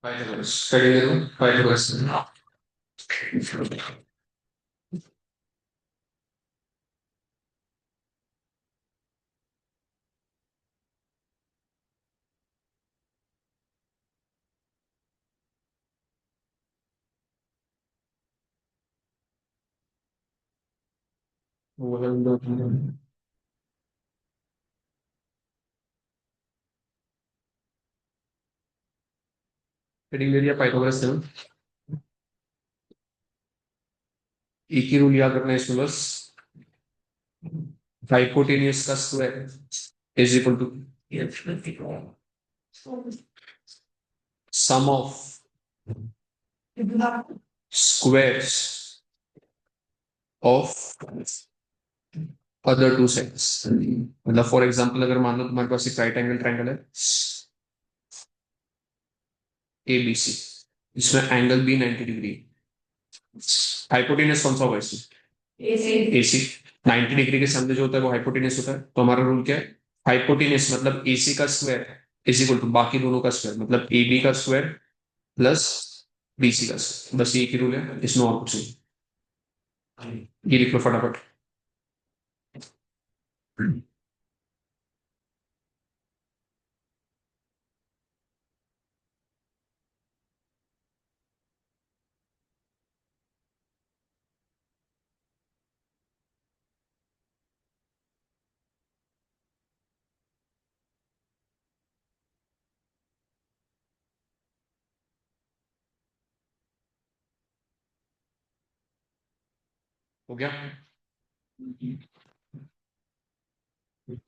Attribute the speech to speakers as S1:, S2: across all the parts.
S1: Pythagoras. Study करो Pythagoras. Heading दे दिया Pythagoras से। एक ही रूल याद रखना है इसमें बस। हाइपोटेन्यूज का square is equal to sum of squares of other two sides. मतलब फॉर एग्जांपल अगर मान लो तुम्हारे पास एक राइट एंगल ट्रायंगल है ए बी सी, इसमें एंगल बी 90 डिग्री। हाइपोटेन्यूज कौन सा होगा इसमें? एसी। 90 डिग्री के सामने जो होता है वो हाइपोटेन्यूज होता है। तो हमारा रूल क्या है? हाइपोटेन्यूज मतलब एसी का स्क्वायर इज इक्वल टू बाकी दोनों का स्क्वायर, मतलब ए बी का स्क्वायर प्लस बीसी का स्क्वायर। बस ये एक ही रूल है, इसमें और कुछ नहीं। ये लिख लो फटाफट। हो गया?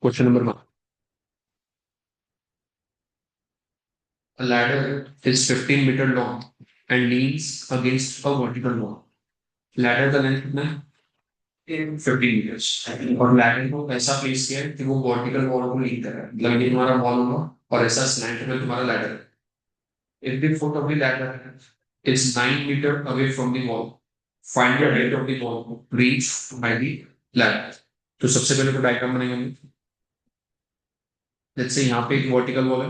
S1: Question number 1। A ladder is 15 meter long and leans against a vertical wall. Ladder का लेंथ कितना है? 15 meters। और लैडर को ऐसा प्लेस किया है कि वो वर्टिकल वॉल को लीन कर रहा है, मतलब ये तुम्हारा वॉल होगा और ऐसा स्लैंट में तुम्हारा लैडर है। If the foot of the ladder is 9 meter away from the wall, find the height of the wall reached by the ladder। तो सबसे पहले तो डायग्राम बनाएंगे हम। लेट्स से यहाँ पे एक वर्टिकल वॉल है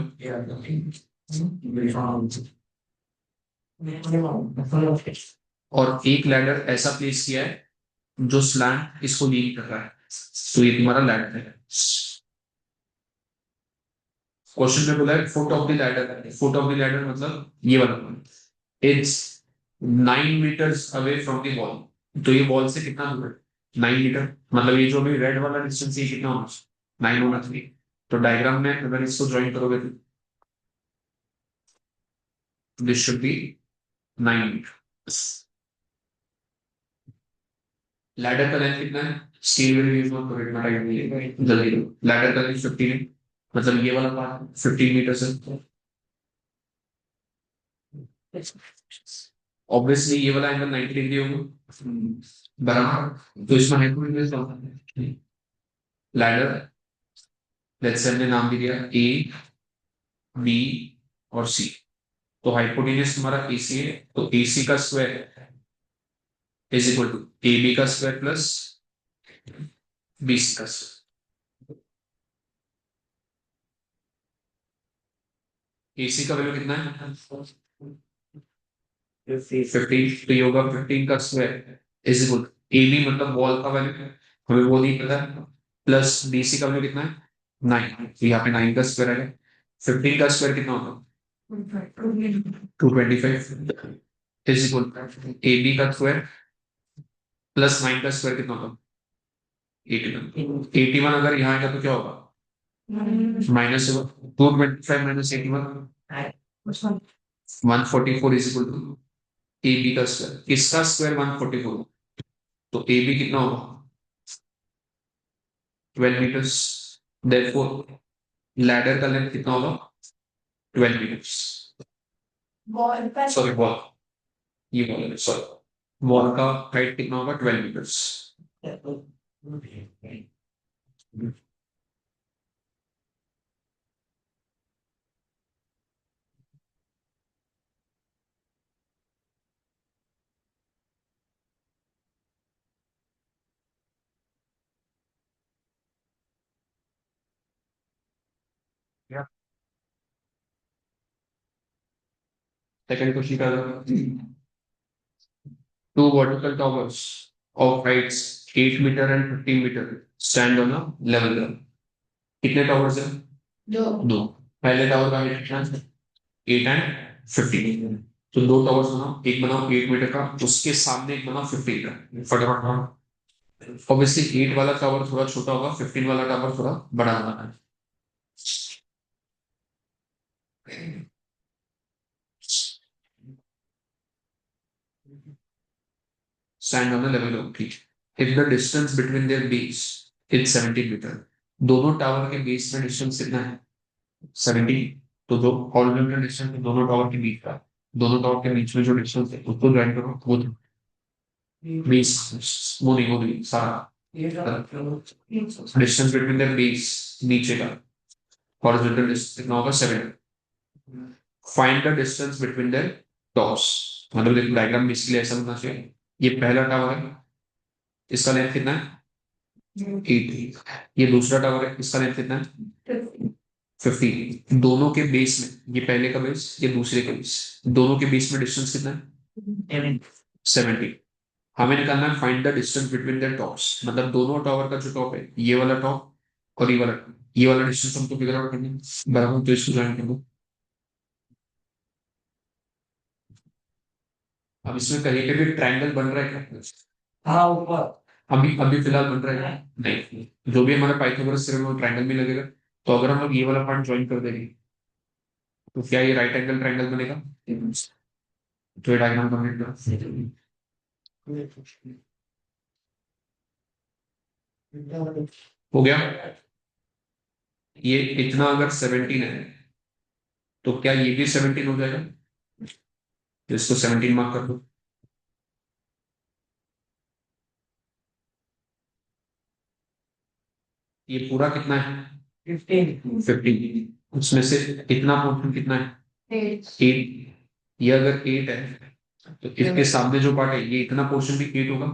S1: और एक लैडर ऐसा प्लेस किया है जो स्लैंट इसको लीन कर रहा है। तो ये तुम्हारा लैडर है। क्वेश्चन में बोला है foot of the ladder. Foot of the ladder मतलब ये वाला point. It's 9 meters away from the wall. तो ये वॉल से कितना दूर है? 9 मीटर। मतलब ये जो भी रेड वाला डिस्टेंस ये कितना होना? 9 होना चाहिए। तो डायग्राम में अगर इसको ज्वाइन करोगे तो this should be 9 metre. Ladder का लेंथ कितना है? स्टील विल यूज मत करो, इतना टाइम नहीं है, जल्दी करो। लैडर का लेंथ 15 है, मतलब ये वाला पार्ट 15 मीटर से। ऑब्वियसली ये वाला एंगल 90 डिग्री होगा, बराबर। तो इसमें हाइपोटेन्यूज क्या होता है? लैडर, लेट्स से हमने नाम भी दिया ए बी और सी। तो हाइपोटेन्यूज तुम्हारा एसी है, तो एसी का square is equal to A B का स्क्वायर प्लस बी सी का स्क्वायर। एसी का वैल्यू कितना है? 15। तो ये होगा 15 का square is equal A B मतलब वॉल का वैल्यू है, हमें वो नहीं पता, प्लस बीसी का वैल्यू कितना है? 9। तो यहाँ पे 9 का स्क्वायर है। 15 का स्क्वायर कितना होगा? 225 इज इक्वल ए बी का स्क्वायर प्लस 9 का स्क्वायर कितना होगा? 81। 81 अगर यहाँ आएगा तो क्या होगा? माइनस होगा। 225 minus 81 144 is equal to A B का स्क्वायर। किसका स्क्वायर? 144। तो ए बी कितना होगा? 12 मीटर्स। देयरफॉर लैडर का लेंथ कितना होगा? 12 मीटर्स। सॉरी वॉल, ये वॉल है, सॉरी। वॉल का हाइट कितना होगा? 12 मीटर्स। सेकंड क्वेश्चन का two vertical towers of heights 8 metre and 15 metre stand on a level ground. कितने टॉवर्स है? दो। पहले टावर का हाइट कितना है? 8 एंड 15। तो दो टॉवर्स बनाओ, एक बनाओ 8 मीटर का, उसके सामने एक बनाओ 15 का। फटाफट। ऑब्वियसली 8 वाला टावर थोड़ा छोटा होगा, 15 वाला टावर थोड़ा बड़ा होगा। Stand on the level of ठीक। If the distance between their base is 70 metre, दोनों टावर के बेस में डिस्टेंस कितना है? 70। तो जो हॉरिजॉन्टल डिस्टेंस है दोनों टावर के बीच का, दोनों टावर के बीच में जो डिस्टेंस है उसको ज्वाइन करो, वो बेस, वो नहीं सारा डिस्टेंस बिटवीन द बेस नीचे का हॉरिजॉन्टल डिस्टेंस कितना होगा? 70। Find the distance between the tops. मतलब देखो डायग्राम में इसलिए ऐसा होना चाहिए, ये पहला टावर है, इसका लेंथ कितना है? 8। ये दूसरा टावर है, इसका लेंथ कितना है? 15। दोनों के बेस में, ये पहले का बेस, ये दूसरे के बेस, दोनों के बीच में डिस्टेंस कितना है? 70। हमें निकालना है find the distance between the tops, मतलब दोनों टावर का जो टॉप है, ये वाला टॉप और ये वाला डिस्टेंस हमको फिगर आउट करना है। बराबर, तो इसको ज्वाइन कर दो। अब इसमें कहीं पे भी ट्रायंगल बन रहा है क्या? हाँ ऊपर अभी अभी फिलहाल बन रहा है नहीं। जो भी हमारा पाइथागोरस थ्योरम में ट्रायंगल में लगेगा, तो अगर हम लोग ये वाला पॉइंट ज्वाइन कर देंगे तो क्या ये राइट एंगल ट्रायंगल बनेगा? तो ये डायग्राम बनेगा। हो गया। ये इतना अगर 17 है तो क्या ये भी 17 हो जाएगा? तो इसको 17 मार्क कर दो। ये पूरा कितना है? 15। उसमें से इतना पोर्शन कितना है? 8। ये अगर 8 है तो इसके सामने जो पार्ट है, ये इतना पोर्शन भी 8 होगा।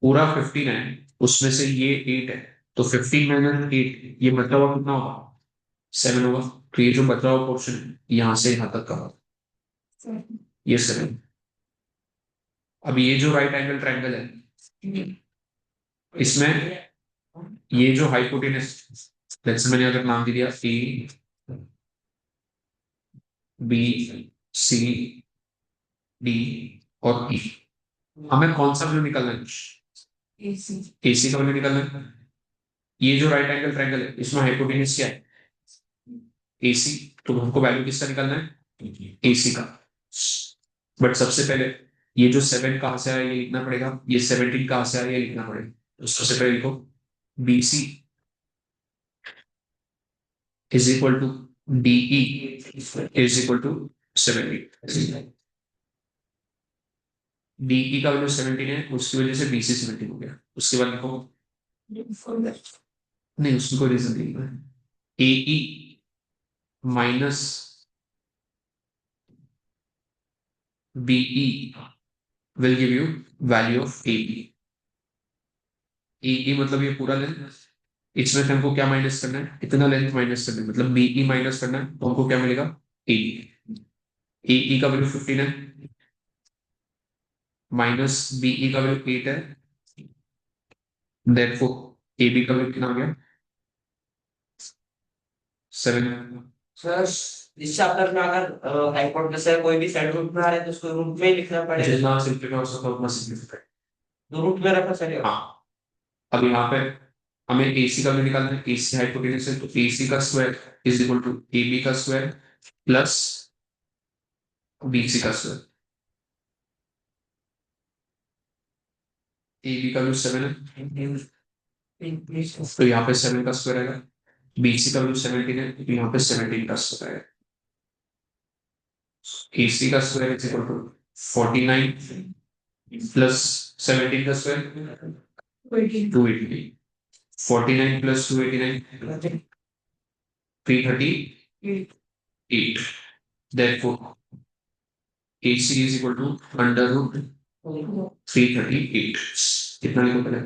S1: पूरा 15 है, उसमें से ये 8 है, तो 15 - 8, ये बचा हुआ कितना होगा? 7 होगा। तो ये जो बचा हुआ पोर्शन है यहाँ से यहाँ तक का, ये 7। अब ये जो राइट एंगल ट्रायंगल है, इसमें ये जो हाइपोटेनस, जैसे मैंने अगर नाम दे दिया ए बी सी डी और ई, हमें कौन सा व्यू निकालना है? एसी का व्यू निकालना है। ये जो राइट एंगल ट्रायंगल है इसमें हाइपोटेनस क्या है? एसी। तो हमको वैल्यू किसका निकालना है? एसी का। बट सबसे पहले ये जो 7 कहां से आया ये लिखना पड़ेगा, ये 17 कहां से आया ये लिखना पड़ेगा। तो सबसे पहले लिखो BC is equal to DE is equal to 17। DE का वैल्यू 17 है, उसकी वजह से बीसी 17 हो गया। उसके बाद लिखो, नहीं उसमें कोई रीजन नहीं है, AE minus BE will give you value of AE. AE मतलब ये पूरा लेंथ, इसमें से हमको क्या माइनस करना है? इतना लेंथ माइनस करना है, मतलब बीई माइनस करना है, तो हमको क्या मिलेगा? एई। एई का वैल्यू 15 है, माइनस बीई का वैल्यू 8 है, देयरफॉर एबी का वैल्यू कितना हो गया? 7।
S2: सर इस चैप्टर में अगर हाइपोटेनस है कोई भी साइड रूट में आ रहा है तो उसको रूट में ही लिखना पड़ेगा।
S1: जितना सिंपलीफाई हो सकता है उतना सिंपलीफाई।
S2: तो रूट में रखा सर।
S1: हाँ। अब यहाँ पे हमें एसी का वैल्यू निकालना है, एसी हाइपोटेनस है, तो एसी का square is equal to AB का स्क्वायर प्लस बीसी का स्क्वायर। एबी का वैल्यू 7 है, तो यहाँ पे 7 का स्क्वायर आएगा। बीसी का वैल्यू 17 है, तो यहाँ पे 17 का स्क्वायर आएगा। एसी का square is equal to 49 plus 17 का square 280। 49 plus 289 338। Therefore, AC is equal to under root 338। कितना लिखो पहले?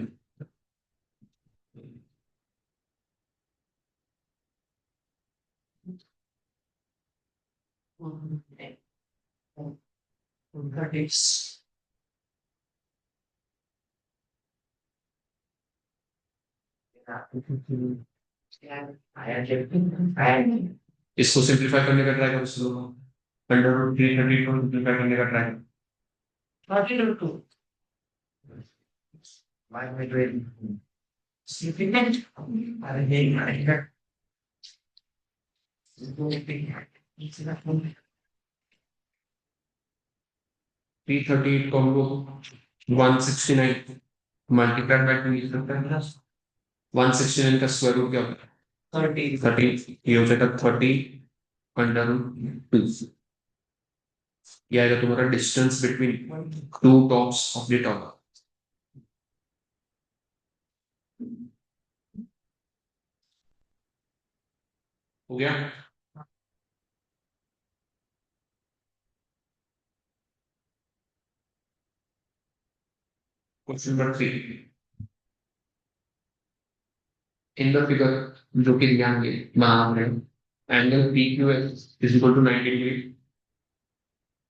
S1: इसको सिंप्लीफाई करने का ट्राई करो स्लो। अंडर रूट 332 को सिंप्लीफाई करने का ट्राई करो। 32 338 को हम लोग 169 मल्टीप्लाइड बाय 2 लिख सकते हैं। 169 का स्क्वायर रूट क्या होता है? 30 ये हो जाएगा 30 अंडर रूट 2। ये आएगा तुम्हारा distance between two tops of the tower. हो गया। Question number 3 in the figure जो कि ध्यान के बना रहे हैं angle P Q S is equal to 90 degree,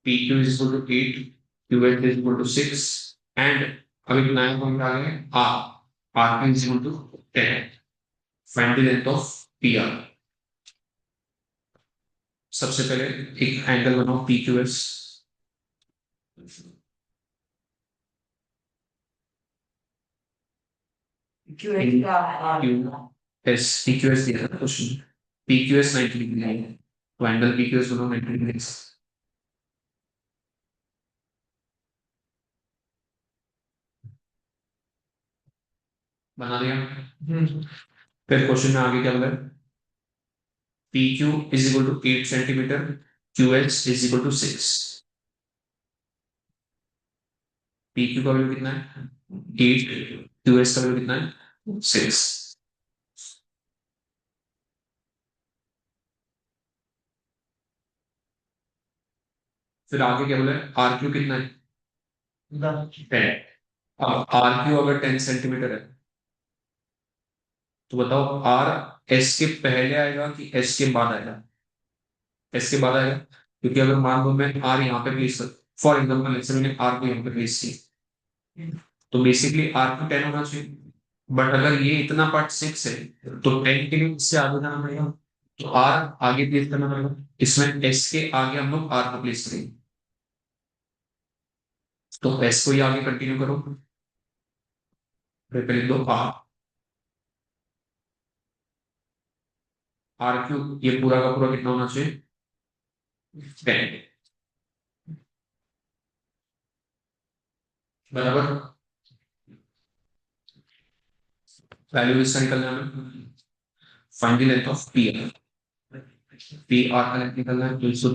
S1: P Q is equal to 8, Q S is equal to 6 and अभी नया पॉइंट आ गया R, R Q is equal to 10। Find the length of P R. सबसे पहले एक angle बनाओ P Q S. Q S P Q S दिया था question, P Q S 90 degree है तो एंगल पी क्यू एस दोनों 90 डिग्री। बना दिया। फिर क्वेश्चन में आगे क्या बोला है? P Q is equal to 8 centimetre, Q H is equal to 6। P Q का वैल्यू कितना है? 8, क्यू एच का वैल्यू कितना है? 6। फिर आगे क्या बोला है? आर क्यू कितना है? 10। अब आर क्यू अगर 10 सेंटीमीटर है तो बताओ आर एस के पहले आएगा कि एस के बाद आएगा? एस के बाद आएगा, क्योंकि अगर मान लो मैं आर यहाँ पे प्लेस कर, फॉर एग्जाम्पल मैंने आर को यहाँ पे प्लेस किया तो बेसिकली आर को 10 होना चाहिए। बट अगर ये इतना पार्ट 6 है तो 10 के लिए इससे आगे जाना पड़ेगा, तो आर आगे प्लेस करना पड़ेगा। इसमें एस के आगे हम लोग आर को प्लेस करेंगे, तो एस को ही आगे कंटिन्यू करो। फिर लिख दो आर, आर क्यू ये पूरा का पूरा कितना होना चाहिए? 10 बराबर। वैल्यू इसका निकलना है, find the length of P are. P R का लेंथ निकलना है 200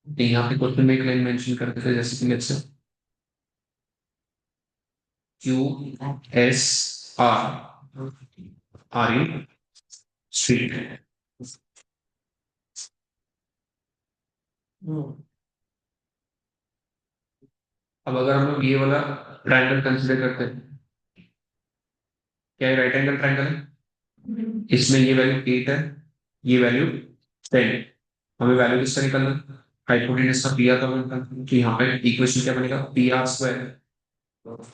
S1: यहाँ पे क्वेश्चन में एक लाइन मेंशन करते थे जैसे कि let's say Q S R are in street. अब अगर हम लोग ये वाला ट्रायंगल कंसीडर करते हैं, क्या ये राइट एंगल ट्रायंगल है? इसमें ये वैल्यू 8 है, ये वैल्यू 10 है। हमें वैल्यू किसका निकलना है? हाइपोटेनस का पी आर का निकलना है। तो यहाँ पे इक्वेशन क्या बनेगा? P R square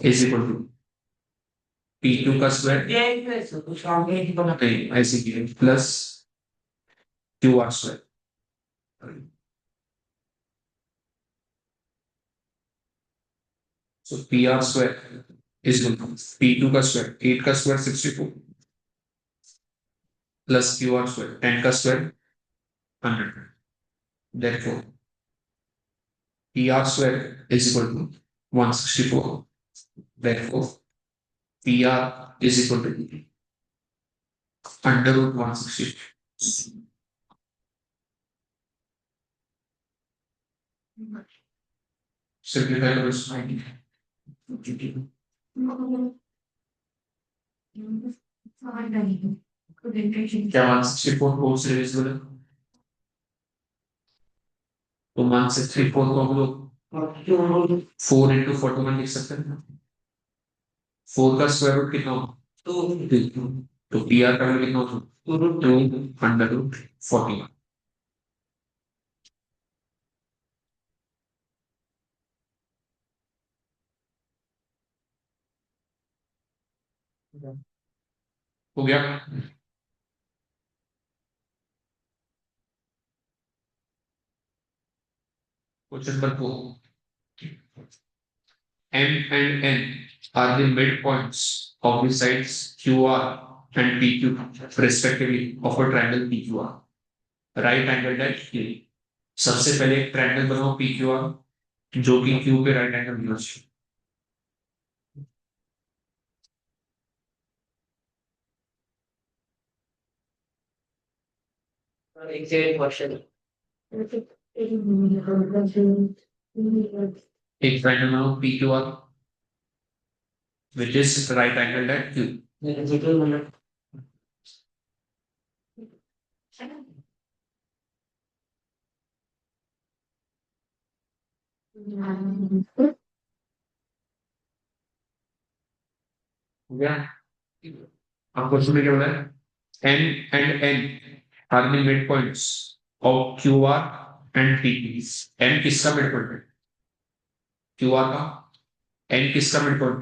S1: is equal to P Q का स्क्वायर नहीं ऐसे की plus Q R square. So P R square is equal to P two का स्क्वायर 8 का square 64 plus Q R square 10 का square 100। Therefore, PR square is equal to 164. Therefore, PR is equal to under root 160. Simplify the rest. क्या 164 four से divisible है? तो 164 को हम लोग 4 into 41 लिख सकते हैं। 4 का स्क्वायर रूट कितना होगा? तो पी आर का वैल्यू कितना होता है 2 √40। हो गया। Question number 2, M and N are the midpoints of the sides QR and PQ respectively of a triangle PQR. Right angled at Q. सबसे पहले एक ट्रायंगल बनाओ PQR जो कि Q पे राइट एंगल होना चाहिए।
S2: एक सेकंड क्वेश्चन।
S1: एक ट्रायंगल बनाओ PQR which is right angled at Q. हो गया। अब क्वेश्चन में क्या बोला है? M and N are the midpoints of QR and PP. M किसका midpoint है? QR का। N किसका मिड पॉइंट?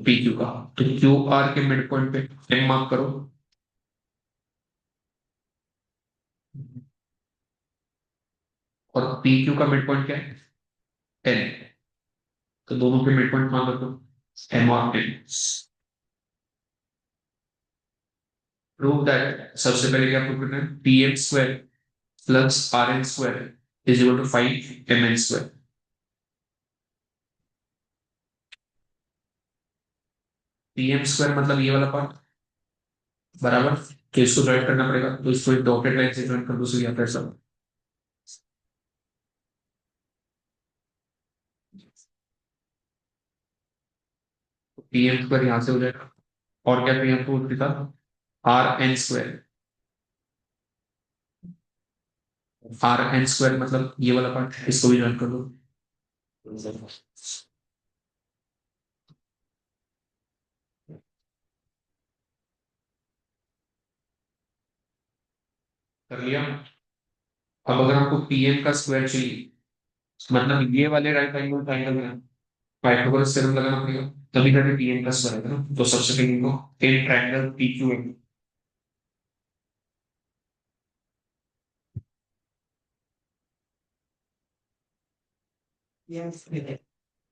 S1: PQ का। तो QR के मिड पॉइंट पे M मार्क करो। और PQ का मिड पॉइंट क्या है? N। तो दोनों के मिड पॉइंट मार्क कर दो M और N। प्रूव दैट सबसे पहले क्या प्रूव करना है? PM square plus RN square is equal to 5MN square. PM square मतलब ये वाला पार्ट बराबर। तो इसको ज्वाइन करना पड़ेगा, तो इसको एक डॉटेड लाइन से ज्वाइन कर दो, सो यहाँ सब PM स्क्वायर यहाँ से हो जाएगा। और क्या PM को लिखा? RN square. RN स्क्वायर मतलब ये वाला पार्ट, इसको भी ज्वाइन कर दो। कर लिया। अब अगर आपको PM का स्क्वायर चाहिए, मतलब ये वाले राइट एंगल ट्रायंगल में पाइथागोरस थ्योरम लगाना पड़ेगा, तभी जाके PM का स्क्वायर आएगा ना। तो सबसे पहले इनको in triangle PQM,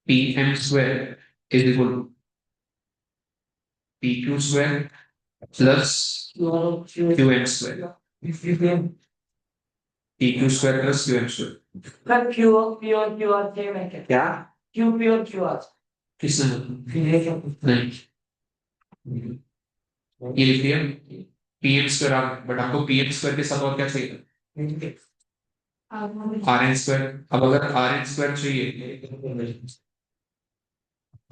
S1: PM square is equal to PQ square plus QM square. PQ square plus QM square.
S2: Q P और क्यू आर सेम है क्या?
S1: क्या?
S2: क्यू पी और क्यू आर
S1: किसने? नहीं, ये लिख दिया PM स्क्वायर। बट आपको PM स्क्वायर के साथ और क्या चाहिए? RN square. अब अगर RN स्क्वायर चाहिए,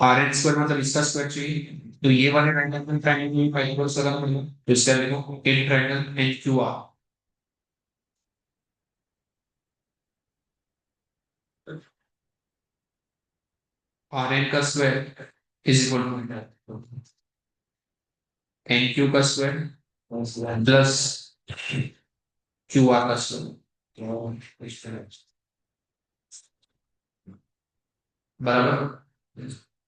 S1: RN स्क्वायर मतलब इसका स्क्वायर चाहिए, तो ये वाले ट्रायंगल ट्रायंगल में पाइथागोरस लगाना पड़ेगा। तो इसका देखो इन ट्रायंगल NQR, RN का square is equal to NQ का स्क्वायर प्लस QR का स्क्वायर बराबर।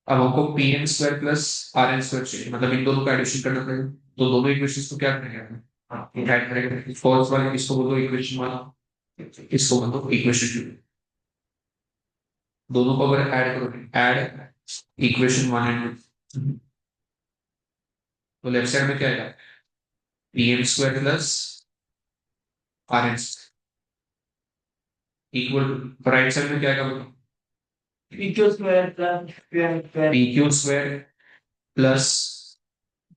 S1: अब हमको PM square plus RN square चाहिए, मतलब इन दोनों का एडिशन करना पड़ेगा। तो दोनों इक्वेशंस को क्या करेंगे? ऐड करेंगे। फर्स्ट वाले इसको बोलो इक्वेशन 1, इसको बोलो इक्वेशन 2। दोनों को अगर ऐड करोगे, ऐड इक्वेशन 1 एंड 2, तो लेफ्ट साइड में क्या आएगा? PM square plus RN equal to right side में क्या आएगा?
S2: PQ square plus QM square.
S1: PQ square plus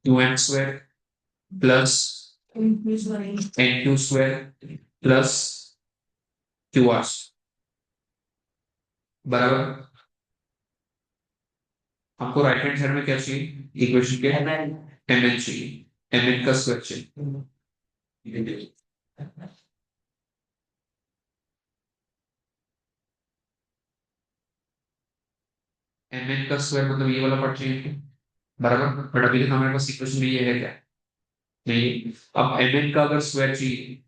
S1: QM square plus NQ square plus QR बराबर। हमको राइट हैंड साइड में क्या चाहिए? इक्वेशन के MN चाहिए। MN का स्क्वायर चाहिए। MN का स्क्वायर मतलब ये वाला पार्ट चाहिए। बराबर, बट अभी तक हमारे पास इक्वेशन में ये है क्या, नहीं। अब mn का अगर स्क्वायर चाहिए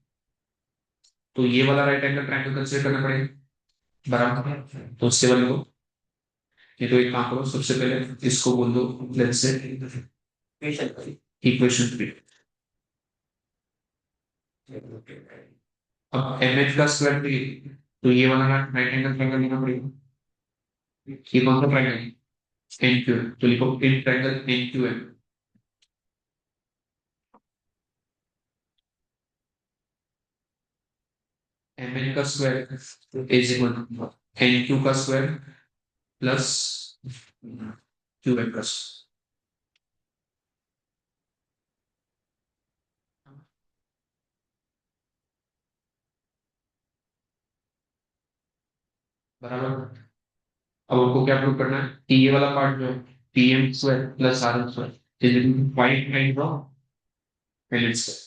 S1: तो ये वाला राइट एंगल ट्रायंगल कंसीडर करना पड़ेगा, बराबर। तो उससे वाले को ये, तो एक काम करो, सबसे पहले इसको बोल दो लेट्स से इक्वेशन 3। अब mn का स्क्वायर चाहिए तो ये वाला राइट एंगल ट्रायंगल लेना पड़ेगा। ये कौन सा ट्रायंगल है, एनक्यूएम, तो लिखो इन ट्रायंगल एनक्यूएम। mn का square is equal to nq का स्क्वायर प्लस qm प्लस, बराबर। अब आपको क्या प्रूव करना है कि ये वाला पार्ट जो है pm square plus rn square is equal to 5 times of ln square.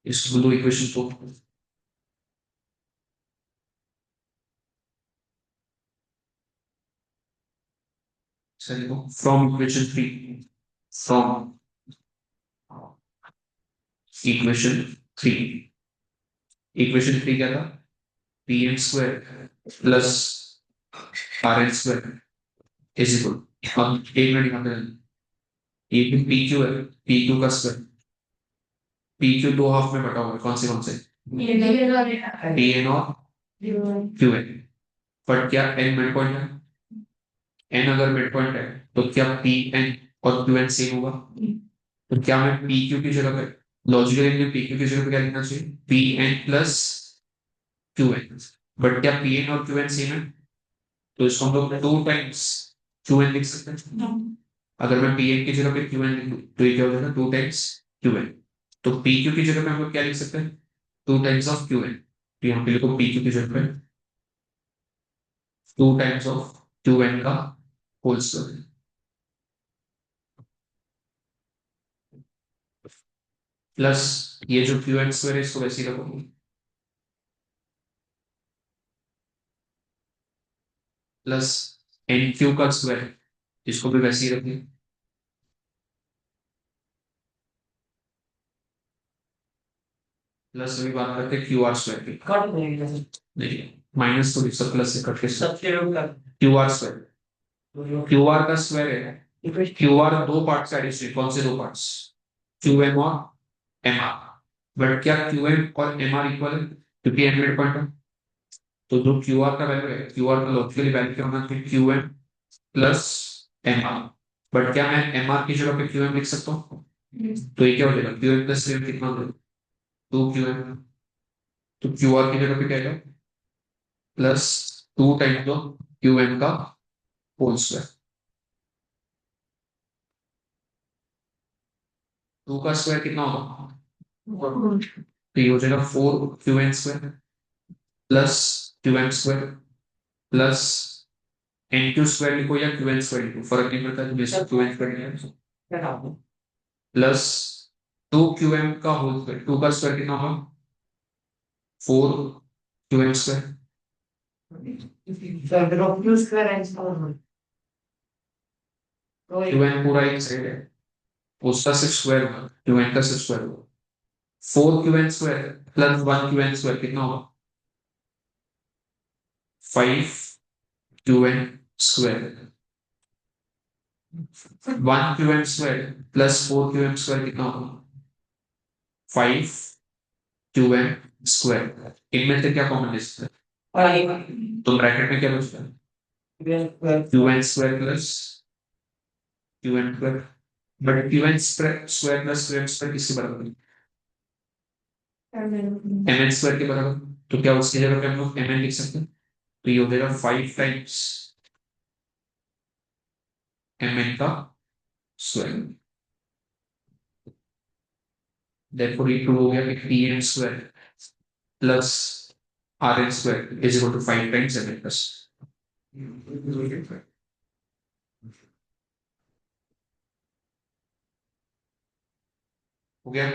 S1: इसको दो इक्वेशन को from equation 3, from equation 3, equation 3 क्या था, pm square plus rn square is equal, अब एक मिनट यहाँ पे ये पी क्यू है, पी क्यू का स्क्वायर, पी क्यू दो हाफ में बटा हुआ है, कौन से पी एन और क्यू एन। बट क्या एन मिड पॉइंट है, एन अगर मिड पॉइंट है तो क्या पी एन और क्यू एन सेम होगा, तो क्या मैं पी क्यू की जगह पे लॉजिकली पी क्यू की जगह पे क्या लिखना चाहिए, P N plus Q N. But क्या पी एन और क्यू एन सेम है, तो इसको हम लोग टू टाइम्स क्यू एन लिख सकते हैं। अगर मैं पी एन की जगह पे क्यू एन लिखूं तो ये क्या हो जाएगा, टू टाइम्स क्यू एन। तो पी क्यू की जगह पे हम लोग क्या लिख सकते हैं, two times of Q N. तो यहाँ पे लिखो पी क्यू की जगह पे two times of Q N का होल स्क्वायर प्लस ये जो क्यू एन स्क्वायर है इसको वैसे ही रखो, प्लस एन क्यू का स्क्वायर इसको भी वैसे ही रखिए, प्लस अभी बात करते हैं क्यू आर स्क्वायर की। देखिए माइनस तो सब प्लस से कट के Q R square, Q R का स्क्वायर है, क्यू आर दो पार्ट्स का एडिशन, कौन से दो पार्ट्स, क्यू एम और एम आर। बट क्या क्यू एम और एम आर इक्वल है, क्योंकि एम मिड पॉइंट है। तो जो क्यू आर का वैल्यू है, क्यू आर का लॉजिकली वैल्यू क्या होना चाहिए, Q M plus M R. But क्या मैं एम आर की जगह पे क्यू एम लिख सकता हूँ, तो ये क्या हो जाएगा, क्यू एम प्लस एम कितना हो जाएगा, टू क्यू एम। तो क्यू आर की जगह पे क्या आएगा, plus two times of Q M का होल स्क्वायर। टू का स्क्वायर कितना होगा, तो ये हो जाएगा four Q N square plus Q M square plus N Q square लिखो या क्यू एन स्क्वायर लिखो, फर्क नहीं पड़ता, जैसे Q N square plus two Q M का होल स्क्वायर, टू का स्क्वायर कितना होगा, four Q M square, Q N पूरा एक साइड है, उसका सिर्फ स्क्वायर होगा, क्यू एन का सिर्फ स्क्वायर होगा। Four Q N square plus one Q N square कितना होगा, five Q N square. One Q M square plus four Q M square कितना होगा, फाइव क्यू एम स्क्वायर। इनमें से क्या कॉमन ले सकते हैं, तो ब्रैकेट में क्या बचता है, Q N square plus Q N square. But Q N square plus Q M square किसके बराबर है, एम एन स्क्वायर के बराबर। तो क्या उसकी जगह पे हम लोग एम एन लिख सकते हैं, तो ये हो जाएगा फाइव टाइम्स एम एन का स्क्वायर। therefore ये प्रूव हो गया कि P M square plus R N square is equal to five times M N plus. हो गया,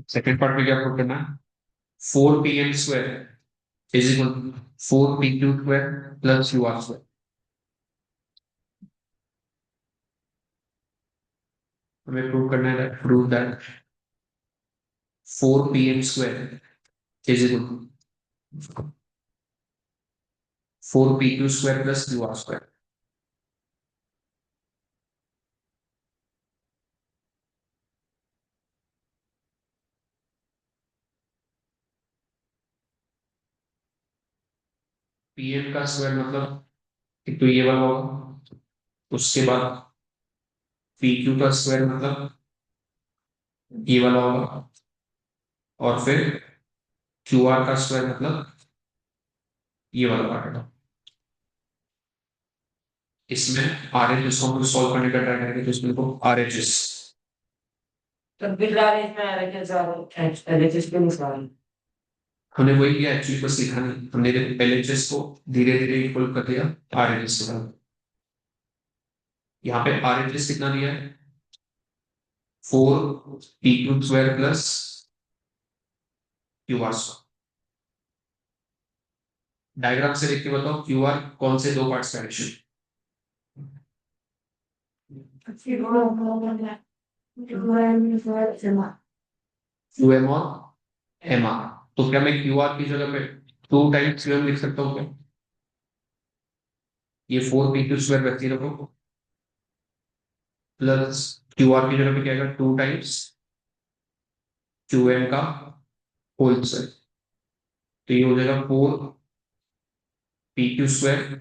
S1: सेकेंड पार्ट में क्या प्रूव करना है, four P M square is equal to 4pq² plus qr²। हमें प्रूव करना है, prove that 4pm² is equal to 4pq² plus qr²। pm का स्क्वायर मतलब एक तो ये वाला होगा, उसके बाद pq का स्क्वायर मतलब ये वाला होगा, और फिर qr का स्क्वायर मतलब ये वाला पार्ट होगा। इसमें आर एच एस को सॉल्व करने का ट्राई करेंगे, तो इसमें को आर एच एस
S2: तो बिल आ रहे इसमें LHS के अनुसार
S1: हमने वही किया, एक्चुअली बस लिखा नहीं, हमने एल एच एस को धीरे धीरे इक्वल कर दिया आर एच एस के साथ। यहाँ पे आर एच एस कितना दिया है, 4pq² प्लस qr²। डायग्राम से देख के बताओ qr कौन से दो पार्ट्स का एडिशन। qm और mr। तो क्या मैं qr की जगह पे 2 टाइम्स qm लिख सकता हूँ क्या? ये 4pq² व्यक्ति रखो, प्लस qr की जगह पे क्या आएगा, 2 टाइम्स qm का होल स्क्वायर। तो ये हो जाएगा 4pq²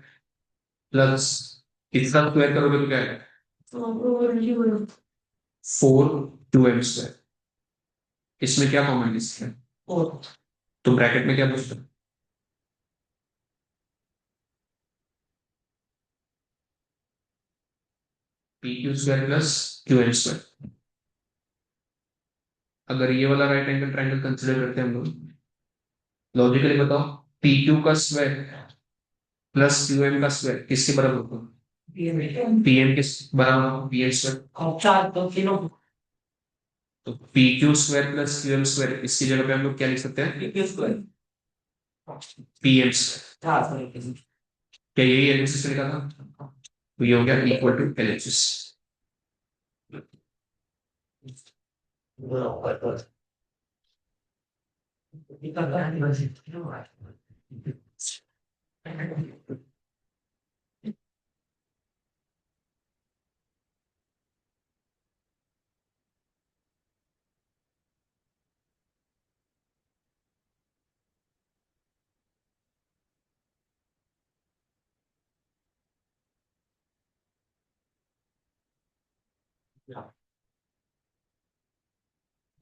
S1: प्लस इसका स्क्वायर करोगे तो क्या आएगा, 4qm²। इसमें क्या कॉमन डिस्क है, तो ब्रैकेट में क्या बचता है, pq² प्लस qm²। अगर ये वाला राइट एंगल ट्राइंगल कंसिडर करते हैं हम लोग, लॉजिकली बताओ pq का स्क्वायर प्लस qm का स्क्वायर किसके बराबर होगा, pm के बराबर होगा, pm²।
S2: चार तो तीनों
S1: तो pq² प्लस qm² इसकी जगह पे हम लोग क्या लिख सकते हैं,
S2: स्क्वायर
S1: pm²।
S2: हाँ सही
S1: क्या यही एलएचएस लिखा था, तो ये हो गया इक्वल टू एलएचएस।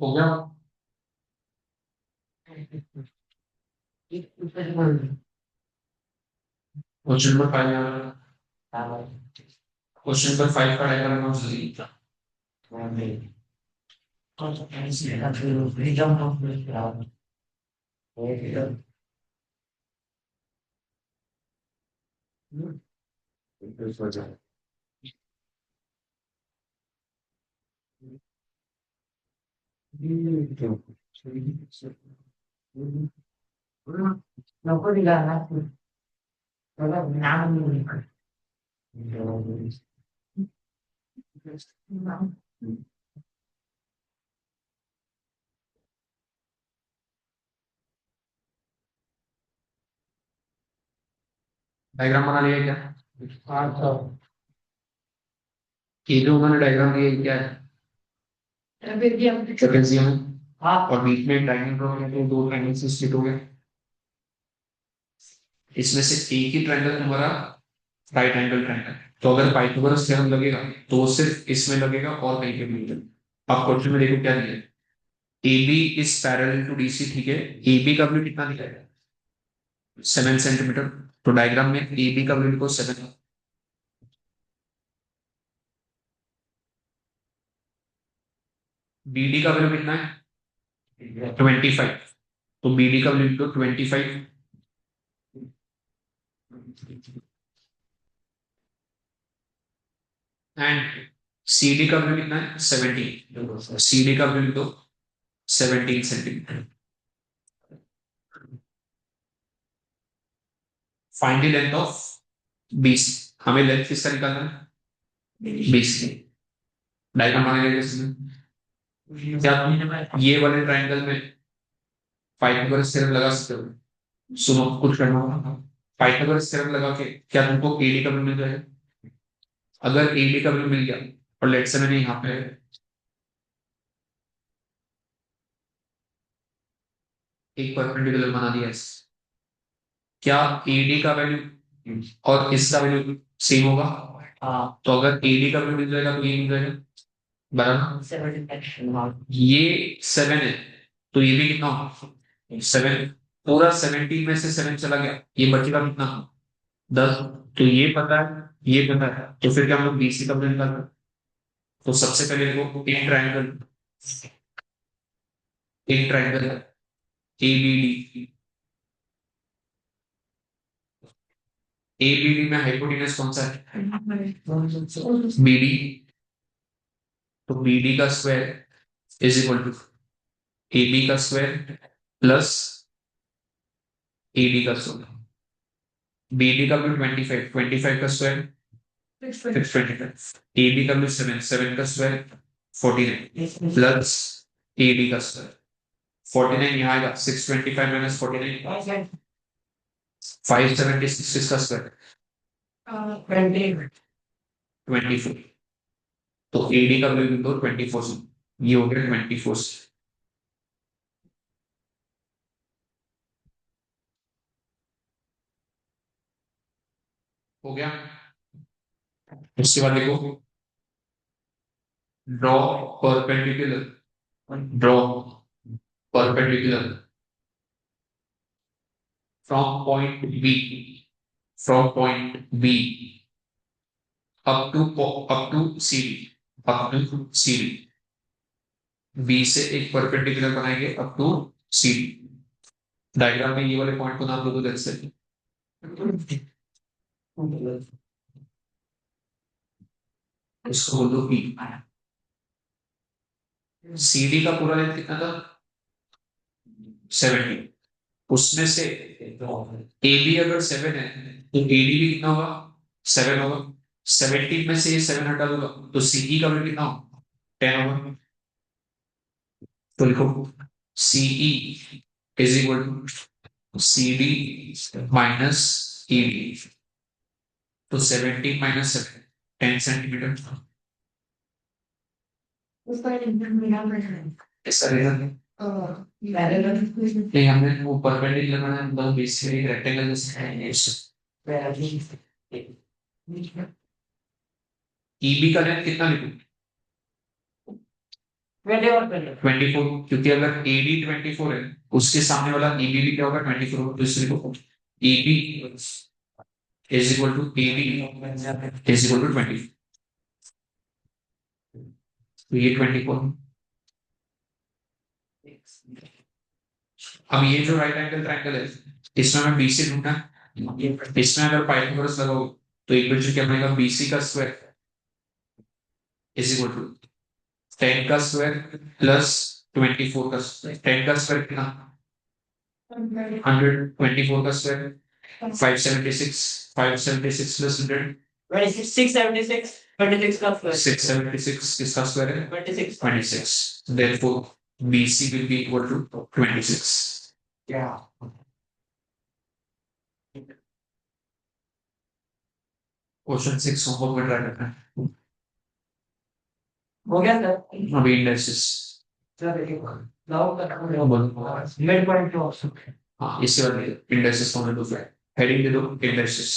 S1: हो गया। क्वेश्चन नंबर 5, क्वेश्चन नंबर 5 का डायग्राम बनाओ जल्दी।
S2: Nó có đi làm á, nó là nam
S1: diagram बना लिया क्या,
S2: हाँ तो
S1: ये जो उन्होंने डायग्राम दिया ये क्या है, ट्रेपेजियम है,
S2: हाँ
S1: और बीच में ट्रायंगल ड्रॉ किया तो दो ट्रायंगल से स्प्लिट हो गए। इसमें से एक ही ट्रायंगल तुम्हारा राइट एंगल ट्रायंगल, तो अगर पाइथागोरस थ्योरम लगेगा तो वो सिर्फ इसमें लगेगा और कहीं पे भी नहीं लगेगा। अब क्वेश्चन में देखो क्या दिया है, AB is parallel to DC, ठीक है, AB का वैल्यू कितना दिया है, 7 सेंटीमीटर। तो डायग्राम में AB का वैल्यू को 7, BD का वैल्यू कितना है 25, तो BD का वैल्यू तो 25 एंड CD का वैल्यू कितना है 17, CD का वैल्यू तो 17 centimetre. Find the length of BC. हमें लेंथ किसका निकालना है? बीसी। डायग्राम बनाएंगे इसमें। क्या ये वाले ट्रायंगल में पाइथागोरस थ्योरम लगा सकते हो? सुनो कुछ करना होगा। पाइथागोरस थ्योरम लगा के क्या तुमको एडी का वैल्यू मिल जाएगा? अगर एडी का वैल्यू मिल गया और लेट्स से मैंने यहाँ पे एक परपेंडिकुलर बना दिया है, क्या एडी का वैल्यू और इसका वैल्यू सेम होगा? हाँ, तो अगर एडी का वैल्यू मिल जाएगा तो ये मिल जाएगा बराबर। ये 7 है तो ये भी कितना होगा? 7। पूरा 17 में से 7 चला गया, ये बचेगा कितना? 10। तो ये पता है, ये पता है, तो फिर क्या हम लोग बीसी का वैल्यू निकाल? तो सबसे पहले देखो एक ट्रायंगल है एबीडी। एबीडी में हाइपोटेनस कौन सा है? बीडी। तो बीडी का square is equal to AB का स्क्वायर प्लस एडी का स्क्वायर। बीडी का वैल्यू 25, 25 का स्क्वायर 625। एबी का वैल्यू 7, 7 का स्क्वायर 49 प्लस एडी का स्क्वायर 49 यहाँ आएगा 625 माइनस 49 576 इसका स्क्वायर 24। तो एडी का वैल्यू निकालो 24 से, ये हो गया 24 से। हो गया। उसके बाद देखो draw perpendicular, draw perpendicular from point B, from point B up to C D, up to C D. B से एक परपेंडिकुलर बनाएंगे up to C D. Diagram में ये वाले पॉइंट को नाम दो, जैसे इसको बोल दो पी। सी डी का पूरा लेंथ कितना था? 70। उसमें से ए बी अगर 7 है तो एडी भी कितना होगा? 7 होगा। 17 में से ये 7 हटा दूंगा तो सीई का वैल्यू कितना होगा? 10 होगा। तो लिखो CE is equal to C D minus ED. तो 17 माइनस 7 10 सेंटीमीटर। इसका रीजन नहीं, हमने वो परपेंडिकुलर बनाया मतलब बेसिकली रेक्टेंगल जैसे है ईबी का लेंथ कितना लिखूं? 24। क्योंकि अगर एडी 24 है उसके सामने वाला ईबी भी क्या होगा? 24 होगा। तो इसलिए लिखो EB is equal to AB is equal to 20। तो ये 24। अब ये जो राइट एंगल ट्रायंगल है इसमें हमें बीसी ढूंढना है। इसमें अगर पाइथागोरस लगाओ तो एक बच्चे क्या बनेगा? बीसी का स्क्वायर इज इक्वल टू 10 का स्क्वायर प्लस 24 का स्क्वायर। 10 का स्क्वायर कितना? 100। 24 का स्क्वायर 576। 576 प्लस 100
S2: 676 26 का स्क्वायर
S1: 676 इसका स्क्वायर है
S2: 26
S1: 26। Therefore, BC will be equal to 26. Question 6 homework में ट्राई करना है।
S2: हो गया सर।
S1: अभी indexes
S2: mid point two option
S1: हाँ इसके बाद इंडेक्सेस होने दो, फिर हेडिंग दे दो इंडेक्सेस।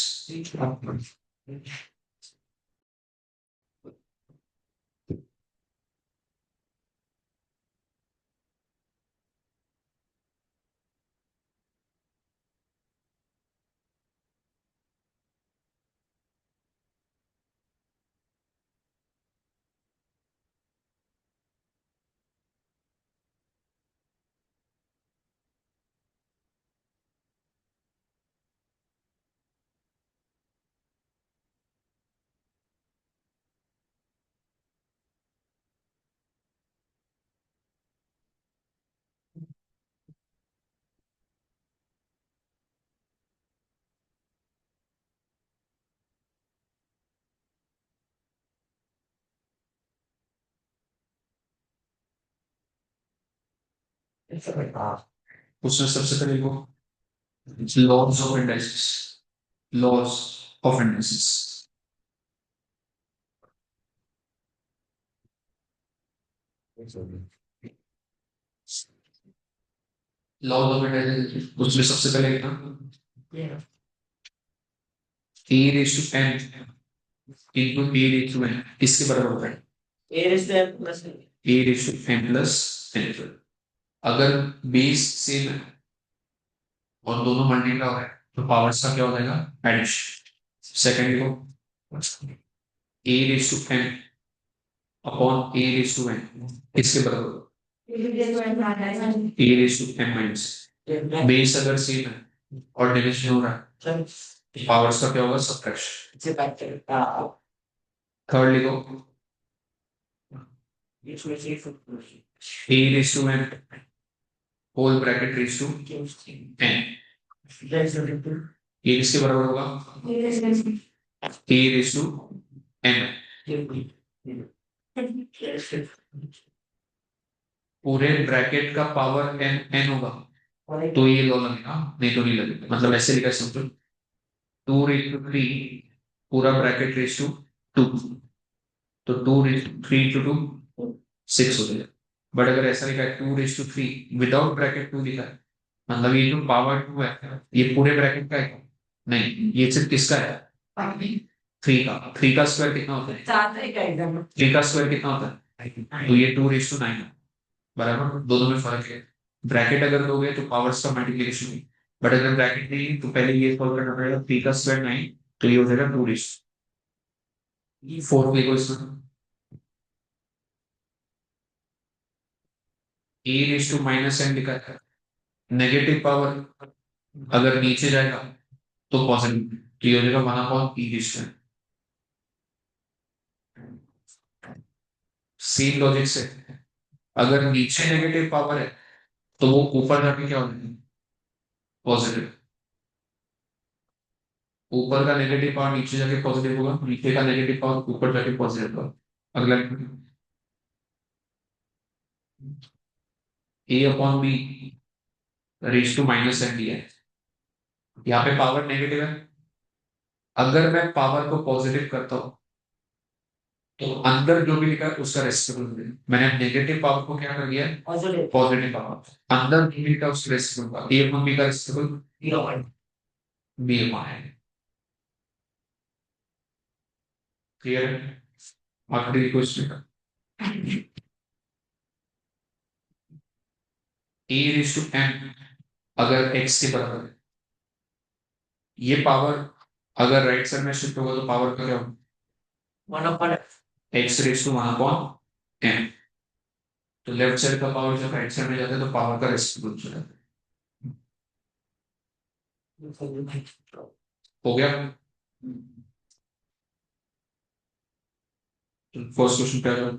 S1: उसमें सबसे पहले वो laws of indices, laws of indices. Laws of indices उसमें सबसे पहले क्या, a raise to n into a raise to n किसके बराबर होता है,
S2: a raise to n plus
S1: a raise to n plus n. अगर बेस सेम है और दोनों मल्टीप्लाई हो रहे हैं तो पावर्स का क्या हो जाएगा, एडिशन। सेकंड को a raise to n upon a raise to n किसके बराबर, a raise to n minus. Base अगर सेम है और डिविजन हो रहा है तो पावर्स का क्या होगा, सब्ट्रैक्शन। थर्ड लिखो a raise to n whole bracket raise to n, ये किसके बराबर होगा, ए रेस टू एन। पूरे ब्रैकेट का पावर एन एन होगा तो ये लॉ लगेगा, नहीं तो नहीं लगेगा। मतलब ऐसे लिखा simple, two raise to three पूरा ब्रैकेट रेस टू टू, तो two raise to three into two six हो जाएगा। बट अगर ऐसा लिखा है two raise to three without bracket two लिखा है, मतलब ये जो पावर टू है ये पूरे ब्रैकेट का है, नहीं ये सिर्फ किसका है, थ्री का। थ्री का स्क्वायर कितना होता है, थ्री का स्क्वायर कितना होता है, तो ये टू रेस टू नाइन है, बराबर। दोनों में फर्क है, ब्रैकेट अगर दोगे तो पावर्स का मल्टीप्लिकेशन होगी, बट अगर ब्रैकेट नहीं तो पहले ये सॉल्व करना पड़ेगा, थ्री का स्क्वायर नाइन तो ये हो जाएगा टू रेस फोर। देखो इसमें A raise to minus N लिखा है, नेगेटिव पावर अगर नीचे जाएगा तो पॉजिटिव, तो ये हो जाएगा one upon E raise to. Same logic से अगर नीचे नेगेटिव पावर है तो वो ऊपर जाके क्या हो जाएगा, पॉजिटिव। ऊपर का नेगेटिव पावर नीचे जाके पॉजिटिव होगा, नीचे का नेगेटिव पावर ऊपर जाके पॉजिटिव होगा। अगला a upon b raise to minus n दिया है, यहाँ पे पावर नेगेटिव है। अगर मैं पावर को पॉजिटिव करता हूँ तो अंदर जो भी लिखा है उसका रेसिप्रोकल, मैंने नेगेटिव पावर को क्या कर दिया, पॉजिटिव पावर। अंदर जो भी लिखा है उसका रेसिप्रोकल, ए अपॉन बी का रेसिप्रोकल बी अपॉन है। क्लियर है, आखिरी question A raise to N अगर एक्स के बराबर है, ये पावर अगर राइट साइड में शिफ्ट होगा तो पावर का क्या होगा, one upon X raise to one upon N. तो लेफ्ट साइड का पावर जब राइट साइड में जाता है तो पावर का रेसिप्रोकल हो जाता है। हो गया, फर्स्ट क्वेश्चन क्या है,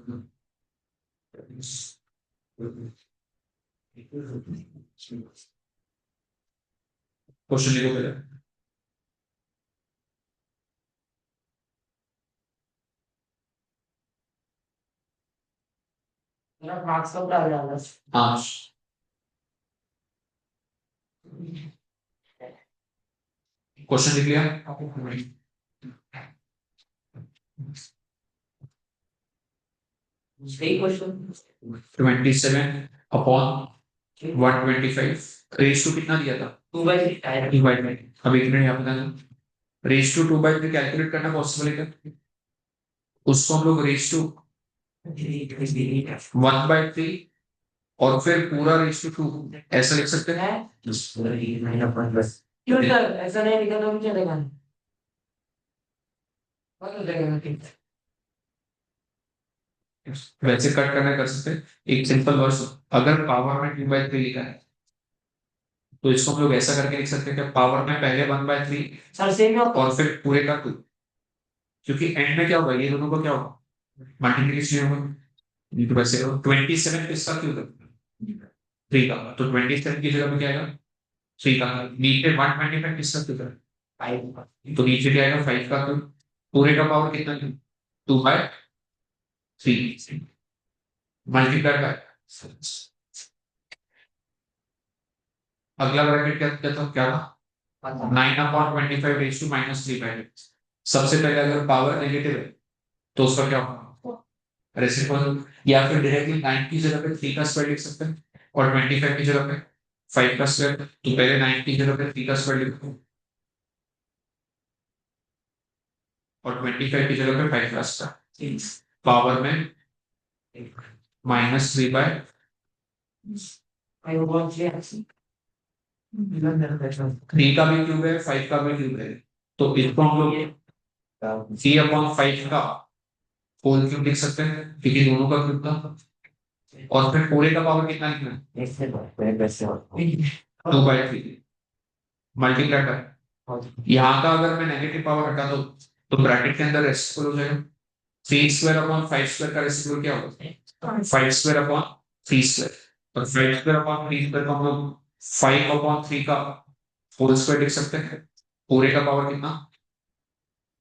S1: क्वेश्चन लिखो पहले।
S2: मार्क्स कब डाल रहा है?
S1: हाँ क्वेश्चन लिख लिया,
S2: सही क्वेश्चन।
S1: 27 अपॉन 125 रेस टू कितना दिया था,
S2: 2/3
S1: 2/3। अब इतना यहाँ पे रेस टू 2/3 कैलकुलेट करना पॉसिबल है क्या, उसको हम लोग रेस टू 1/3 और फिर पूरा रेस टू 2 ऐसा लिख सकते हैं।
S2: क्यों सर ऐसा नहीं लिखा तो चलेगा,
S1: वैसे कट करना कर सकते हैं, एक सिंपल वर्स। अगर पावर में 2/3 लिखा है तो इसको हम लोग ऐसा करके लिख सकते हैं कि पावर में पहले 1/3
S2: सर सेम है
S1: और फिर पूरे का 2, क्योंकि एंड में क्या होगा, ये दोनों का क्या होगा, मल्टीप्लिकेशन होगा। ये तो वैसे 27 किसका क्यों था, 3 का, तो 27 की जगह पे क्या आएगा, 3 का। नीचे 125 किसका क्यों था, 5 का, तो नीचे क्या आएगा 5 का, तो पूरे का पावर कितना, 2/3 मल्टीप्लाई बाय अगला ब्रैकेट क्या था क्या था 9/25 रेज टू -3/8। सबसे पहले अगर पावर नेगेटिव है तो उसका क्या होगा रेसिप्रोकल, या फिर डायरेक्टली 9 की जगह पे 3 का स्क्वायर लिख सकते हैं और 25 की जगह पे 5 का स्क्वायर। तो पहले 9 की जगह पे 3 का स्क्वायर लिखो और 25 की जगह पे 5 का स्क्वायर पावर में -3/। 3 का भी क्यूब है 5 का भी क्यूब है, तो इसको हम लोग 3/5 का होल क्यूब लिख सकते हैं क्योंकि दोनों का क्यूब था। और फिर पूरे का पावर कितना लिखना है 2/3 मल्टीप्लाई कर। यहाँ का अगर मैं नेगेटिव पावर हटा दो तो ब्रैकेट के अंदर रेसिप्रोकल हो जाएगा। 3 स्क्वायर अपॉन 5 स्क्वायर का रेसिप्रोकल क्या होगा 5 स्क्वायर अपॉन 3 स्क्वायर। और 5 स्क्वायर अपॉन 3 स्क्वायर को हम लोग 5/3 का होल स्क्वायर लिख सकते हैं। पूरे का पावर कितना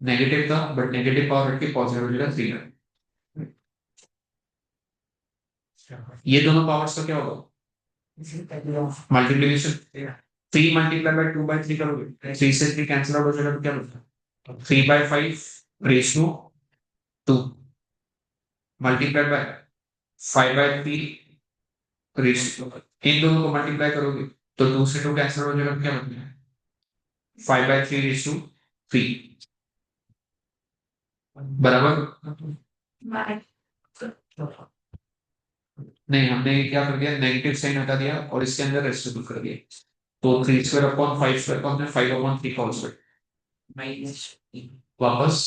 S1: नेगेटिव था बट नेगेटिव पावर हट के पॉजिटिव हो जाएगा 3 है। ये दोनों पावर्स का क्या होगा मल्टीप्लीकेशन। 3 × 2/3 करोगे 3 से 3 कैंसिल आउट हो जाएगा तो क्या बचेगा 3/5 raise to 2 multiplied by 5/3 raise to. इन दोनों को मल्टीप्लाई करोगे तो 2 से 2 कैंसिल हो जाएगा तो क्या बचेगा 5/3 रेज टू 3 बराबर। नहीं हमने क्या कर दिया नेगेटिव साइन हटा दिया और इसके अंदर रेसिप्रोकल कर दिया। तो 3 स्क्वायर अपॉन 5 स्क्वायर को हमने 5/3 का होल स्क्वायर वापस।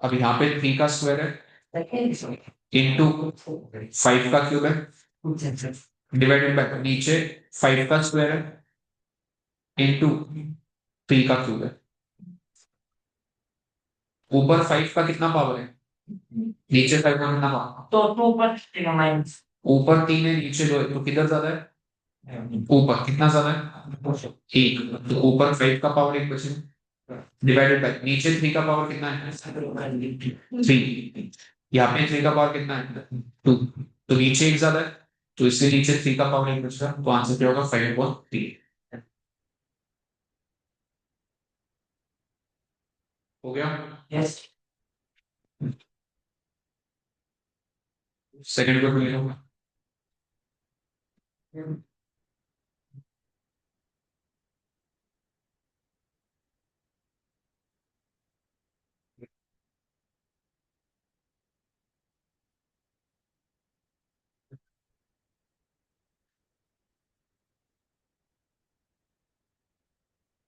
S1: अब यहाँ पे 3 का स्क्वायर है इंटू 5 का क्यूब है डिवाइडेड बाय नीचे 5 का स्क्वायर है इंटू 3 का क्यूब है। ऊपर 5 का कितना पावर है नीचे 5 का कितना पावर तो ऊपर 3 है नीचे 2 है तो किधर ज्यादा है ऊपर कितना ज्यादा है 1। तो ऊपर 5 का पावर 1 बचेगा डिवाइडेड बाय नीचे 3 का पावर कितना है 3। यहाँ पे 3 का पावर कितना है 2 तो नीचे 1 ज्यादा है तो इससे नीचे 3 का पावर 1 बचेगा तो आंसर क्या होगा 5/3 हो गया। यस सेकंड क्वेश्चन ले लो।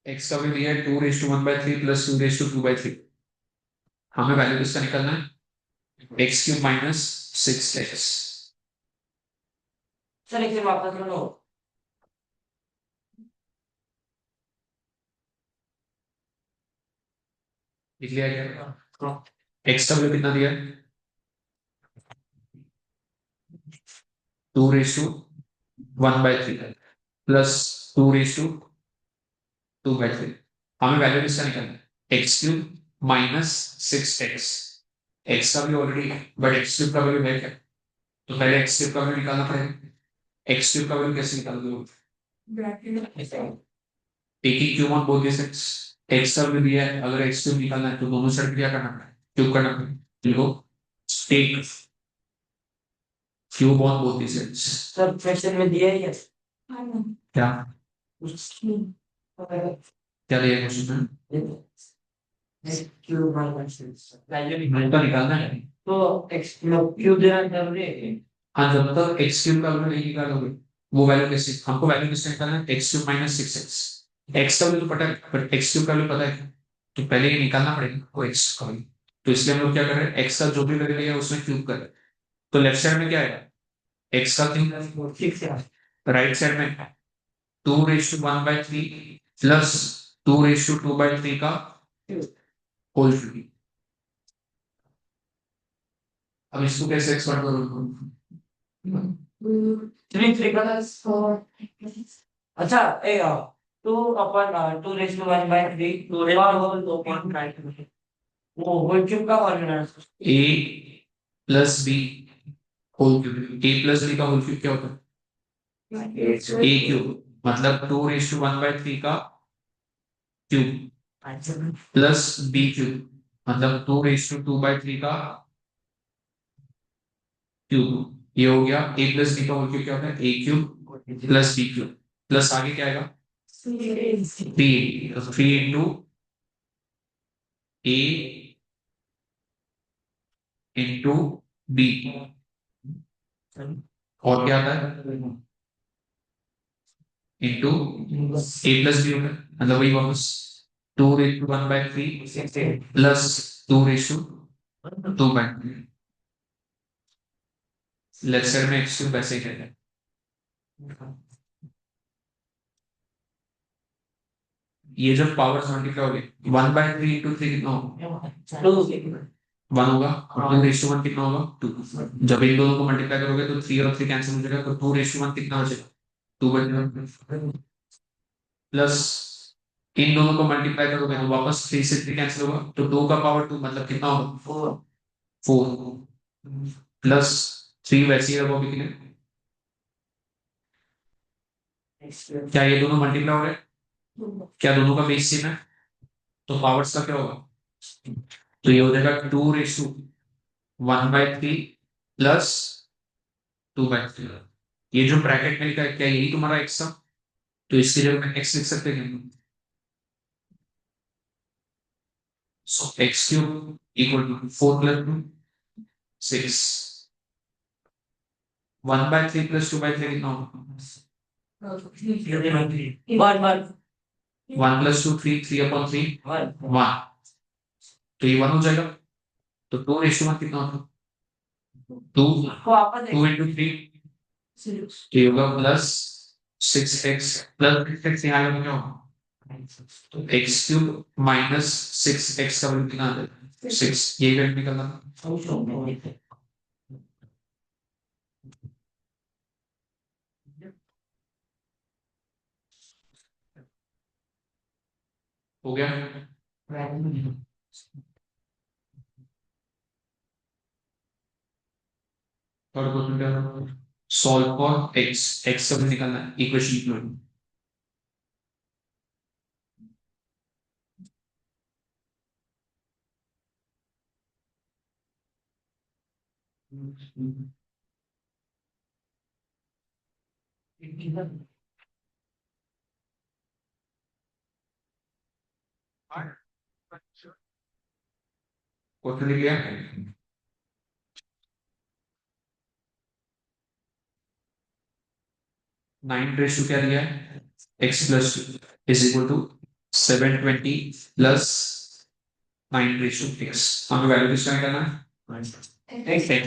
S1: एक्स का भी दिया है 2/1/3 प्लस 2/2/3। हमें वैल्यू किसका निकालना है x³ माइनस 6x।
S2: सर एक बार वापस लो
S1: लिख लिया क्या एक्स का वैल्यू कितना दिया है 2/1/3 प्लस 2/2/3। हमें वैल्यू किसका निकालना है x³ माइनस 6x। एक्स का भी ऑलरेडी है बट x³ का वैल्यू है क्या तो पहले x³ का वैल्यू निकालना पड़ेगा। x³ का वैल्यू कैसे निकालोगे एक ही cube on both this x का वैल्यू दिया है अगर x³ निकालना है तो दोनों साइड क्या करना पड़ेगा क्यूब करना पड़ेगा। देखो take cube on both this sides.
S2: Sir question में दिया है क्या
S1: क्या क्या दिया क्वेश्चन में
S2: क्यूब माइनस
S1: तो निकालना है
S2: तो एक्स क्यूब देना जरूरी है।
S1: हाँ जब तक x³ का वैल्यू नहीं निकालोगे वो वैल्यू कैसे हमको वैल्यू किससे निकालना है x³ माइनस 6x। x का वैल्यू तो पता है पर x³ का वैल्यू पता है तो पहले ये निकालना पड़ेगा वो x का वैल्यू। तो इसलिए हम लोग क्या कर रहे हैं x का जो भी वैल्यू लिया है उसमें क्यूब कर रहे हैं। तो लेफ्ट साइड में क्या आएगा x का क्यूब राइट साइड में 2/1/3 प्लस 2/2/3 का होल क्यूब। अब इसको कैसे एक्सपांड करोगे
S2: 3 अच्छा ए 2/1/3 वो होल क्यूब का फॉर्मूला है
S1: a plus b whole cube a plus b का होल क्यूब क्या होता है ए क्यूब मतलब 2:1/3 का क्यूब प्लस बी क्यूब मतलब 2:2/3 का क्यूब। ये हो गया ए प्लस बी का होल क्यूब क्या होता है a cube plus b cube plus आगे क्या आएगा 3 इंटू ए इंटू बी और क्या आता है इंटू ए प्लस बी होगा मतलब वही वापस 2:1/3 प्लस 2:2/3 लेफ्ट साइड में एक्स क्यूब वैसे ही कहते हैं। ये जब पावर मल्टीप्लाई होगी 1/3 इंटू 3 कितना होगा 1 होगा और 2:1 कितना होगा 2। जब इन दोनों को मल्टीप्लाई करोगे तो 3 और 3 कैंसिल हो जाएगा तो 2:1 कितना बचेगा 2 प्लस इन दोनों को मल्टीप्लाई करोगे तो वापस 3 से 3 कैंसिल होगा तो 2 का पावर 2 मतलब कितना होगा 4 प्लस 3 वैसे ही रखोगे कि नहीं क्या ये दोनों मल्टीप्लाई हो रहे हैं क्या दोनों का बेस सेम है तो पावर्स का क्या होगा तो ये हो जाएगा 2:1/3 प्लस 2/3। ये जो ब्रैकेट में लिखा है क्या यही तुम्हारा एक्स था तो इसकी जगह में एक्स लिख सकते हैं so x cube equal to 4 plus 2 6 1/3 plus 2/3 कितना होगा 1 प्लस 2 3 3/3 1 तो ये 1 हो जाएगा तो 2:1 कितना होगा 2 2 इंटू 3 तो ये होगा प्लस 6x प्लस 6x यहाँ लगा क्या होगा तो एक्स क्यूब माइनस 6x का वैल्यू कितना आ जाएगा 6 ये वैल्यू निकलना हो गया और क्वेश्चन क्या सॉल्व फॉर एक्स एक्स का वैल्यू निकालना है इक्वेशन में क्वेश्चन लिख लिया 9 क्या दिया है x plus is equal to 720 plus 9 x हमें वैल्यू किसका निकालना है x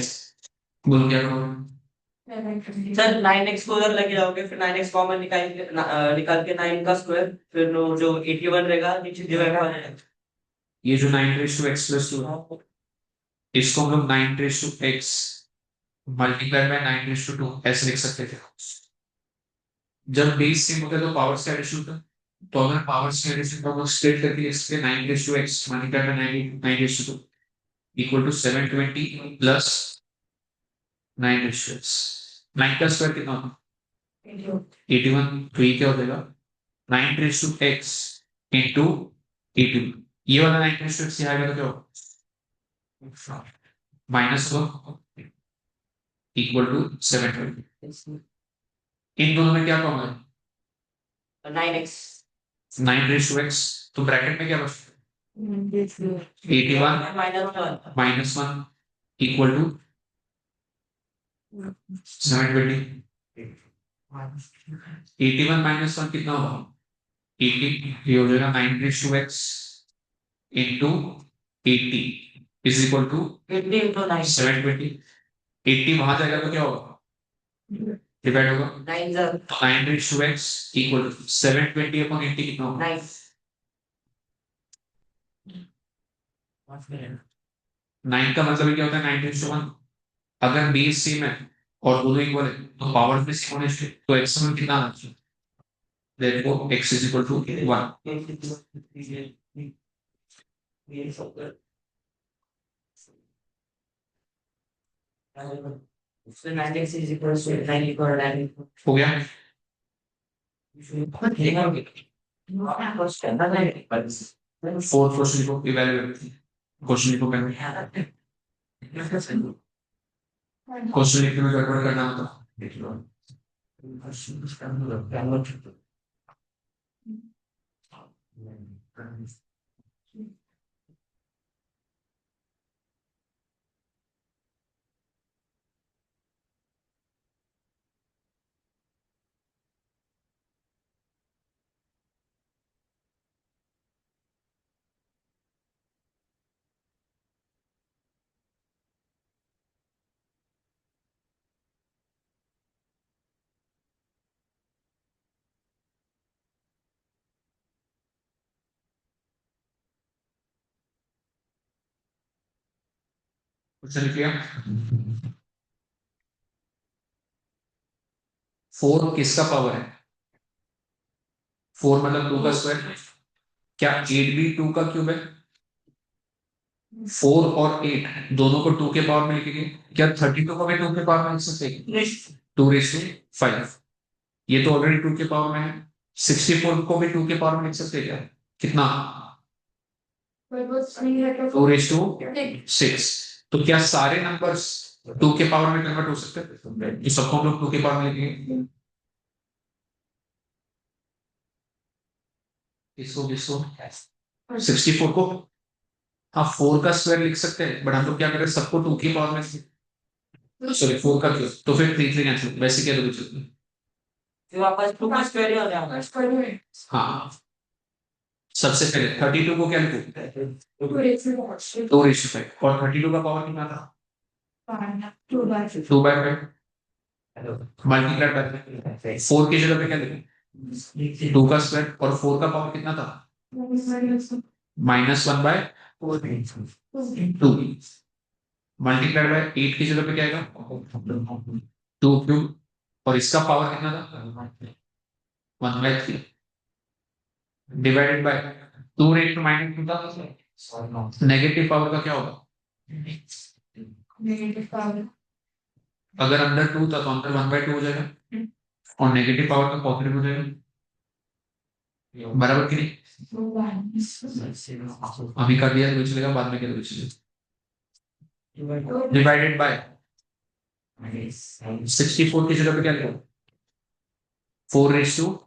S1: बोलो क्या करोगे
S2: सर 9x को उधर लेके जाओगे फिर 9x कॉमन निकाल के 9 का स्क्वायर फिर जो 81 रहेगा नीचे डिवाइड हो जाएगा
S1: ये जो 9 x प्लस 2 इसको हम लोग 9 x मल्टीप्लाई बाय 9 2 ऐसे लिख सकते थे जब बेस सेम होता है तो पावर का एडिशन होता है तो अगर पावर का एडिशन को हम स्प्लिट करके लिख सकते हैं 9 x multiply by 9 equal to 720 plus 9 9 का स्क्वायर कितना होता है 81 तो ये क्या हो जाएगा 9 x इंटू 81 ये वाला 9 x यहाँ आएगा तो क्या होगा -1 इक्वल टू 720 इन दोनों में क्या कॉमन है 9 x तो ब्रैकेट में क्या बचता है 81 -1 इक्वल टू 720 81 -1 कितना होगा 80 ये हो जाएगा 9 x into 80 is equal to 720 80 वहां जाएगा तो क्या होगा डिवाइड होगा 9 x इक्वल टू 720 अपॉन 80 कितना होगा 9 का मतलब क्या होता है 9 अगर बेस सेम है और दोनों इक्वल है तो पावर में सेम होने चाहिए तो x में कितना आना चाहिए therefore x is equal to 1
S2: So 9x is equals to 9 equal 9.
S1: हो गया? फोर्थ क्वेश्चन को इवैल्यूएट क्वेश्चन को पहले क्वेश्चन लिखने में गड़बड़ करना होता क्वेश्चन लिख लिया? 4 किसका पावर है? 4 मतलब 2 का स्क्वायर। क्या 8 भी 2 का क्यूब है? 4 और 8 दोनों को 2 के पावर में लिखेंगे। क्या 32 को भी 2 के पावर में लिख सकते हैं? 2/5। ये तो ऑलरेडी 2 के पावर में है। 64 को भी 2 के पावर में लिख सकते हैं क्या? कितना? 2/6। तो क्या सारे नंबर्स 2 के पावर में कन्वर्ट हो सकते हैं? ये सबको हम लोग 2 के पावर में लिखेंगे। इसको 64 को हाँ 4 का स्क्वायर लिख सकते हैं, बट हम लोग क्या करें, सबको 2 की पावर में, सॉरी 4 का क्यूब, तो फिर 3 कैंसिल, वैसे क्या दोगे चलते हैं।
S2: फिर वापस 2 का स्क्वायर ही हो जाएगा।
S1: हाँ सबसे पहले 32 को क्या लिखो? 2/5। और 32 का पावर कितना था? 2/5 मल्टीप्लाइड बाय 4 की जगह पे क्या लिखें? 2 का स्क्वायर। और 4 का पावर कितना था? -1/2 मल्टीप्लाइड बाय 8 की जगह पे क्या आएगा? 2 क्यूब। और इसका पावर कितना था? 1/3 डिवाइडेड बाय 2 रेज़ टू -2 था। नेगेटिव पावर का क्या होगा? अगर अंदर 2 था तो अंदर 1/2 हो जाएगा, और नेगेटिव पावर का पॉजिटिव हो जाएगा, बराबर कि नहीं? अभी कर दिया तो चलेगा, बाद में क्या तो चलेगा। डिवाइडेड बाय 64 की जगह पे क्या लिखा? 4/3।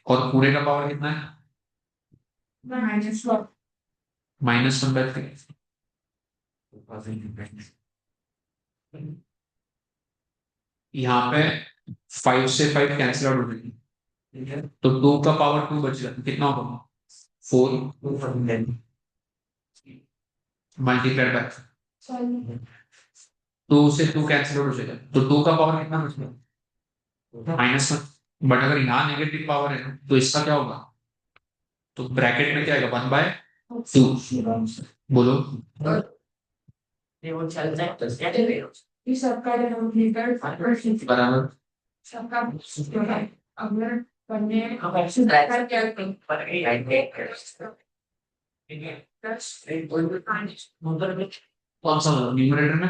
S1: और पूरे का पावर कितना है? -1/3। यहाँ पे 5 से 5 कैंसिल आउट हो जाएगी, तो 2 का पावर 2 बचेगा, कितना होगा? 4 मल्टीप्लाइड बाय 2 से 2 कैंसिल आउट हो जाएगा, तो 2 का पावर कितना बचेगा? -1। बट अगर यहाँ नेगेटिव पावर है तो इसका क्या होगा? तो ब्रैकेट में क्या आएगा? 1/2। बोलो
S2: वो चल जाए तो
S1: बराबर। कौन सा न्यूमरेटर में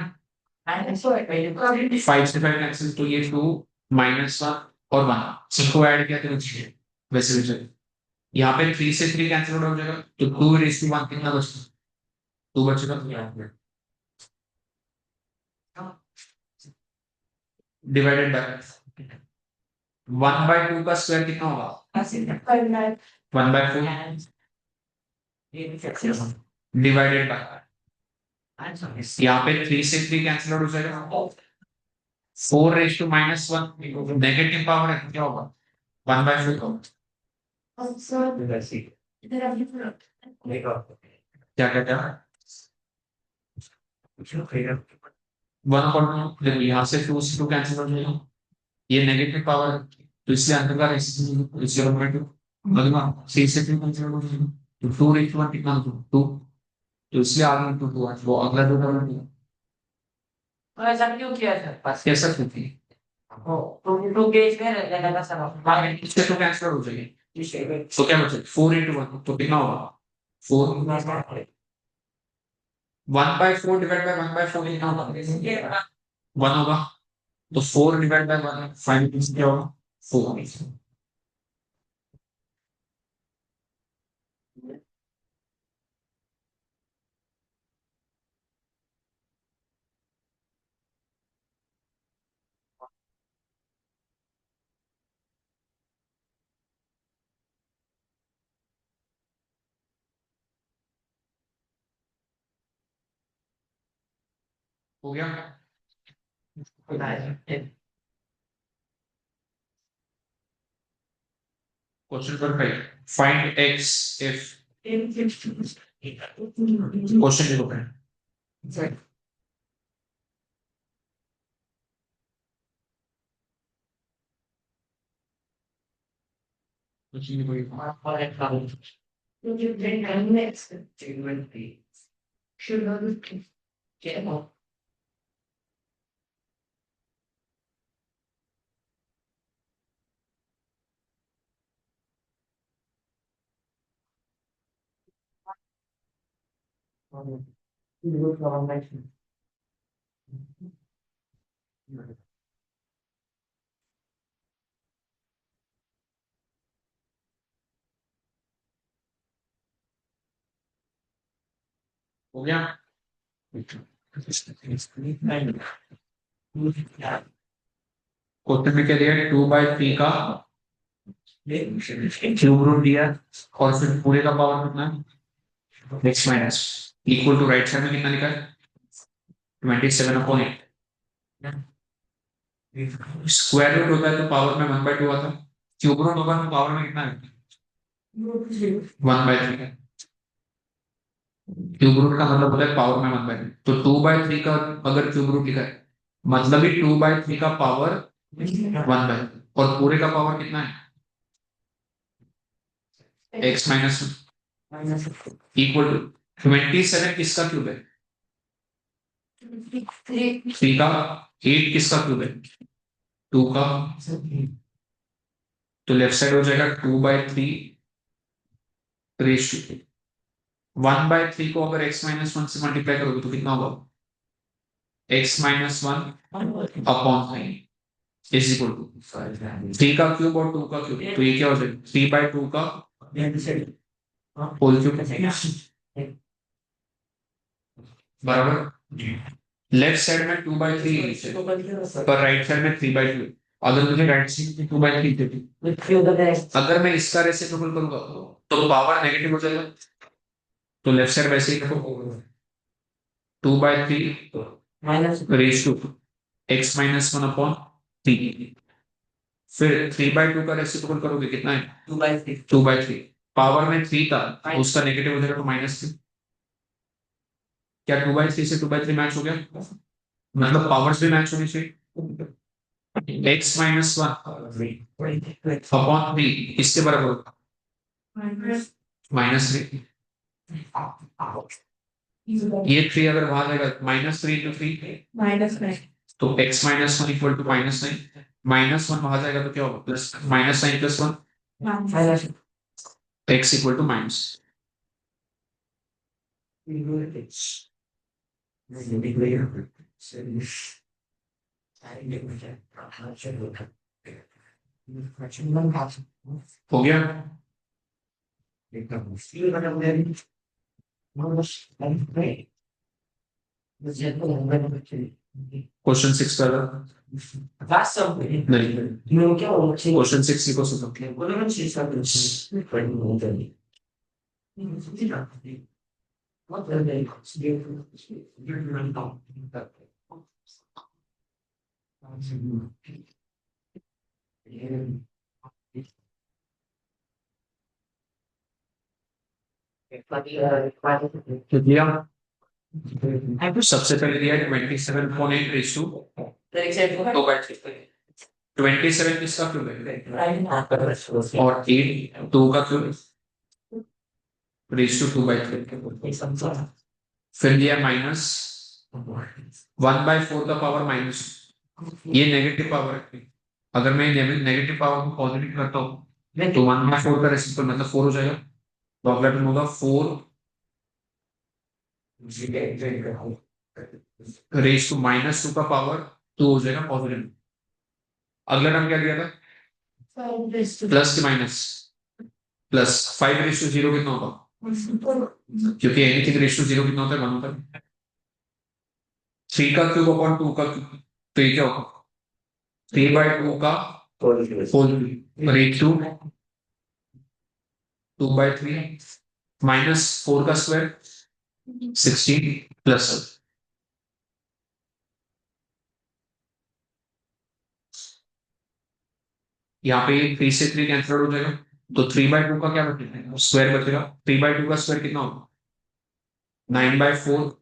S1: 5 से 5 कैंसिल, तो ये 2 -1 और 1 सबको ऐड किया तो वैसे वैसे यहाँ पे 3 से 3 कैंसिल आउट हो जाएगा, तो 2/1 कितना बचेगा? 2 बचेगा डिवाइडेड बाय 1/2 का स्क्वायर कितना होगा? 1/4 डिवाइडेड बाय, यहाँ पे 3 से 3 कैंसिल आउट हो जाएगा, 4/-1 नेगेटिव पावर है, क्या होगा? 1/4। क्या क्या क्या 1/2, देखो यहाँ से 2 से 2 कैंसिल हो जाएगा, ये नेगेटिव पावर है तो इसलिए अंदर का रेसिस्टेंस इस 0/2, अगला 3 से 3 कैंसिल हो जाएगा, तो 2/1 कितना होगा? 2, तो इसलिए आगे इंटू 2 है, वो अगला जो करना है।
S2: तो ऐसा क्यों किया सर?
S1: कैसा क्योंकि
S2: तो 2 गेज में रहेगा सर।
S1: इससे तो कैंसिल हो जाएगी, तो क्या बचेगा? 4/1, तो कितना होगा? 4 1/4 डिवाइड बाय 1/4 कितना होगा? 1 होगा, तो 4 डिवाइड बाय 1 फाइव क्या होगा 4। हो गया। Question number 5, find x if question देखो फ्रेंड। क्वेश्चन देखो हो गया। क्वेश्चन में क्या दिया है 2/3 का क्यूब रूट दिया और फिर पूरे का पावर कितना है x minus equal to right side में कितना लिखा है 27/8। स्क्वायर रूट होता है तो पावर में 1/2 आता है, क्यूब रूट होगा तो पावर में कितना है 1/3। क्यूब रूट का मतलब होता है पावर में 1/3, तो 2/3 का अगर क्यूब रूट लिखा है मतलब ही 2/3 का पावर 1/3 और पूरे का पावर कितना है x माइनस इक्वल टू 27 किसका क्यूब है 3 का, 8 किसका क्यूब है 2 का, तो लेफ्ट साइड हो जाएगा 2/3 रेस टू 1/3 को अगर x माइनस 1 से मल्टीप्लाई करोगे तो कितना होगा x minus 1 upon 9 is equal to 3 का क्यूब और 2 का क्यूब, तो ये क्या हो जाएगा 3/2 का होल क्यूब बराबर। लेफ्ट साइड में 2/3 पर राइट साइड में 3/2। अगर मुझे राइट साइड में 2/3 देती, अगर मैं इसका रेसिप्रोकल करूंगा तो पावर नेगेटिव हो जाएगा, तो लेफ्ट साइड वैसे ही रखो 2/3 raise to x minus 1 upon 3, फिर 3/2 का रेसिप्रोकल करोगे कितना है 2/3 पावर में 3 था तो उसका नेगेटिव हो जाएगा तो -3। क्या 2/3 से 2/3 मैच हो गया, मतलब पावर्स भी मैच होनी चाहिए। x माइनस 1 अपॉन 3 इसके बराबर होगा -3। ये 3 अगर वहां जाएगा -3 तो x माइनस 1 इक्वल टू -9, -1 वहां जाएगा तो क्या होगा plus -9 plus 1 x equal to minus. हो गया। क्वेश्चन 6 कर नहीं, क्वेश्चन 6 लिखो लिया। सबसे पहले दिया 27.8 रेस टू 27 किसका क्यूब है और 8 2 का क्यूब रेस टू 2/3। फिर दिया -1/4 का पावर माइनस, ये नेगेटिव पावर है, अगर मैं नेगेटिव पावर को पॉजिटिव करता हूँ तो 1/4 का रेसिप्रोकल मतलब 4 हो जाएगा, तो अगला टर्म होगा 4 रेस टू -2 का पावर तो हो जाएगा पॉजिटिव। अगला टर्म क्या दिया था? प्लस के माइनस, प्लस 5:0 कितना होगा? क्योंकि एनीथिंग रेशियो 0 कितना होता है? 1 होता है। 3 का क्यूब अपॉन 2 का क्यूब, तो ये क्या होगा? 3/2 का होल क्यूब, और 2/3 माइनस 4 का स्क्वायर 16 प्लस, यहाँ पे 3 से 3 कैंसिल हो जाएगा, तो 3/2 का क्या बचेगा? स्क्वायर बचेगा। 3/2 का स्क्वायर कितना होगा? 9/4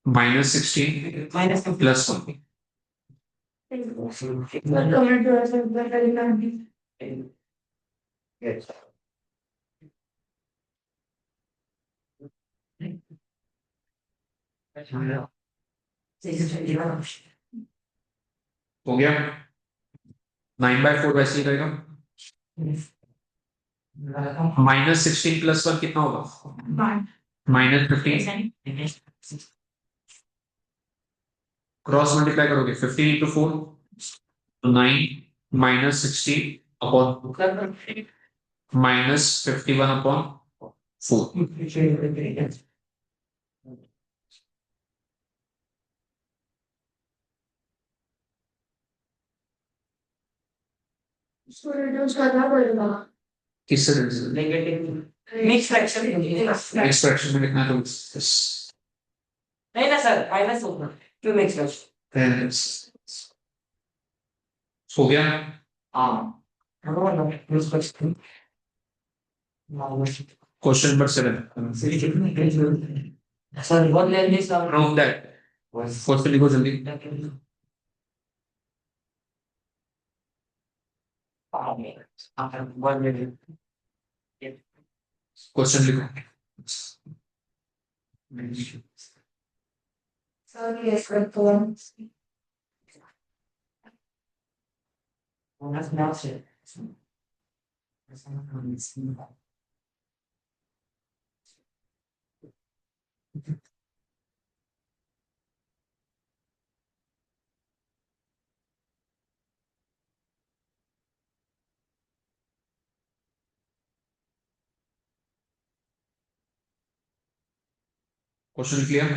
S1: माइनस 16 प्लस 1। हो गया। 9/4 वैसे ही रहेगा, माइनस 16 प्लस 1 कितना होगा? -15। क्रॉस मल्टीप्लाई करोगे 15 इंटू 4 तो 9 माइनस 16 अपॉन -51 अपॉन 4। किससे
S2: मिक्स फ्रैक्शन
S1: नेक्स्ट फ्रैक्शन में लिखना है तो
S2: नहीं ना सर, माइनस होगा क्यों मिक्स फ्रैक्शन?
S1: हो गया।
S2: हाँ, mix fraction
S1: question number 7,
S2: sir बहुत लेंदी सर।
S1: Prove that. क्वेश्चन लिखो जल्दी। क्वेश्चन लिखो।
S2: सर ये करतो
S1: क्वेश्चन क्लियर?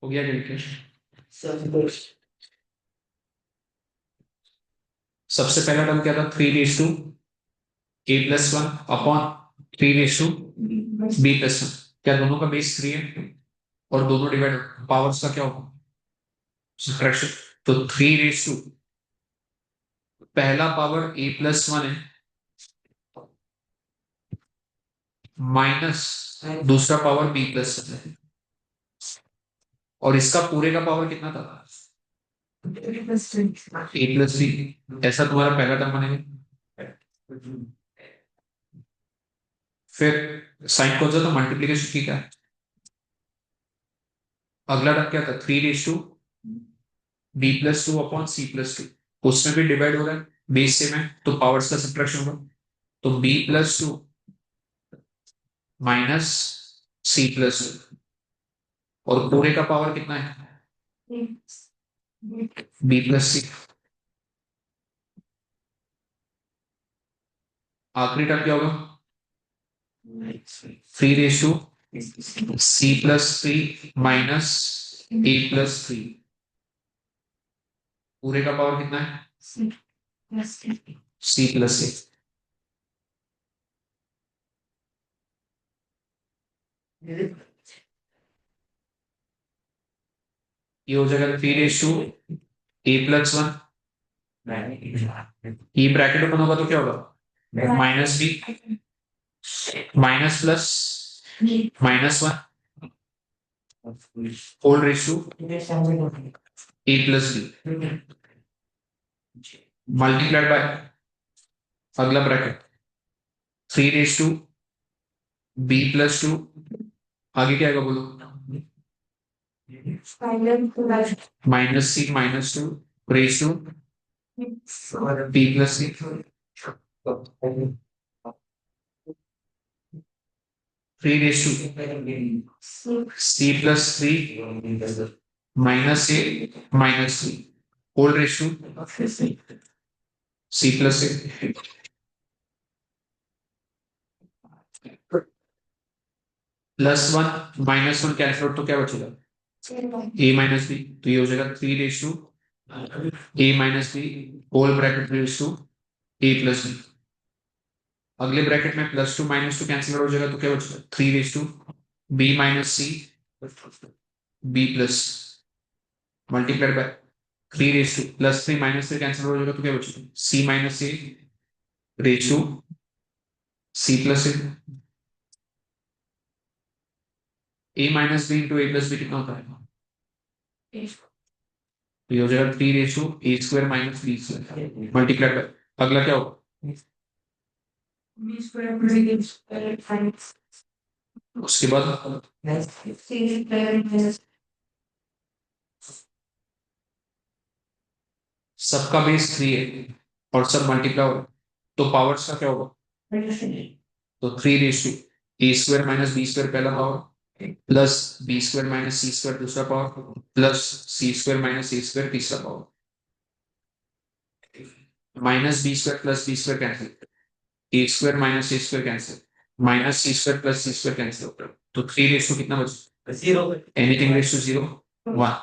S1: हो गया क्या? सबसे पहला टर्म क्या था? 3:a+1 upon 3:b+1। क्या दोनों का बेस 3 है और दोनों डिवाइड, पावर्स का क्या होगा? सब्ट्रैक्शन। तो 3 पहला पावर a+1 है माइनस दूसरा पावर b+1 है, और इसका पूरे का पावर कितना था? a+b। ऐसा तुम्हारा पहला टर्म बनेगा। फिर साइन कौन सा था? मल्टीप्लीकेशन की क्या? अगला टर्म क्या था? 3:b+2 upon c+2। उसमें भी डिवाइड हो रहा है, बेस सेम है तो पावर्स का सब्ट्रैक्शन होगा। तो b+2 माइनस c+2, और पूरे का पावर कितना है? b+c। आखिरी टर्म क्या होगा? 3:c+3 minus a+3। पूरे का पावर कितना है? c+a। ये हो जाएगा 3:a+1। ये ब्रैकेट ओपन होगा तो क्या होगा? Minus b minus plus -1 whole ratio a+b multiplied by अगला ब्रैकेट 3:, b प्लस टू, आगे क्या आएगा बोलो, minus C minus two raise to b plus C, 3 raise to c plus 3 minus A minus C whole raise to c plus A plus 1 minus 1 cancel out तो क्या बचेगा, a minus B, तो ये हो जाएगा 3 raise to a minus B whole bracket raise to a plus B. अगले bracket में plus 2 minus 2 cancel हो जाएगा तो क्या बचेगा, 3 raise to b minus C b plus multiplied by 3 raise to plus 3 minus 3 cancel हो जाएगा तो क्या बचेगा, c minus a raise to c plus a minus B into a plus B कितना होता है, तो ये हो जाएगा 3 raise to a square minus b square multiplied by, अगला क्या होगा, उसके बाद सबका बेस 3 है और सब मल्टीप्लाई होगा तो पावर्स का क्या होगा, तो 3 raise to a square minus b square पहला power plus b square minus c square दूसरा power plus c square minus a square तीसरा power, minus b square plus b square cancel a square minus a square cancel minus c square plus c square cancel तो 3 raise to कितना बचा, 0, anything raise to 0 1,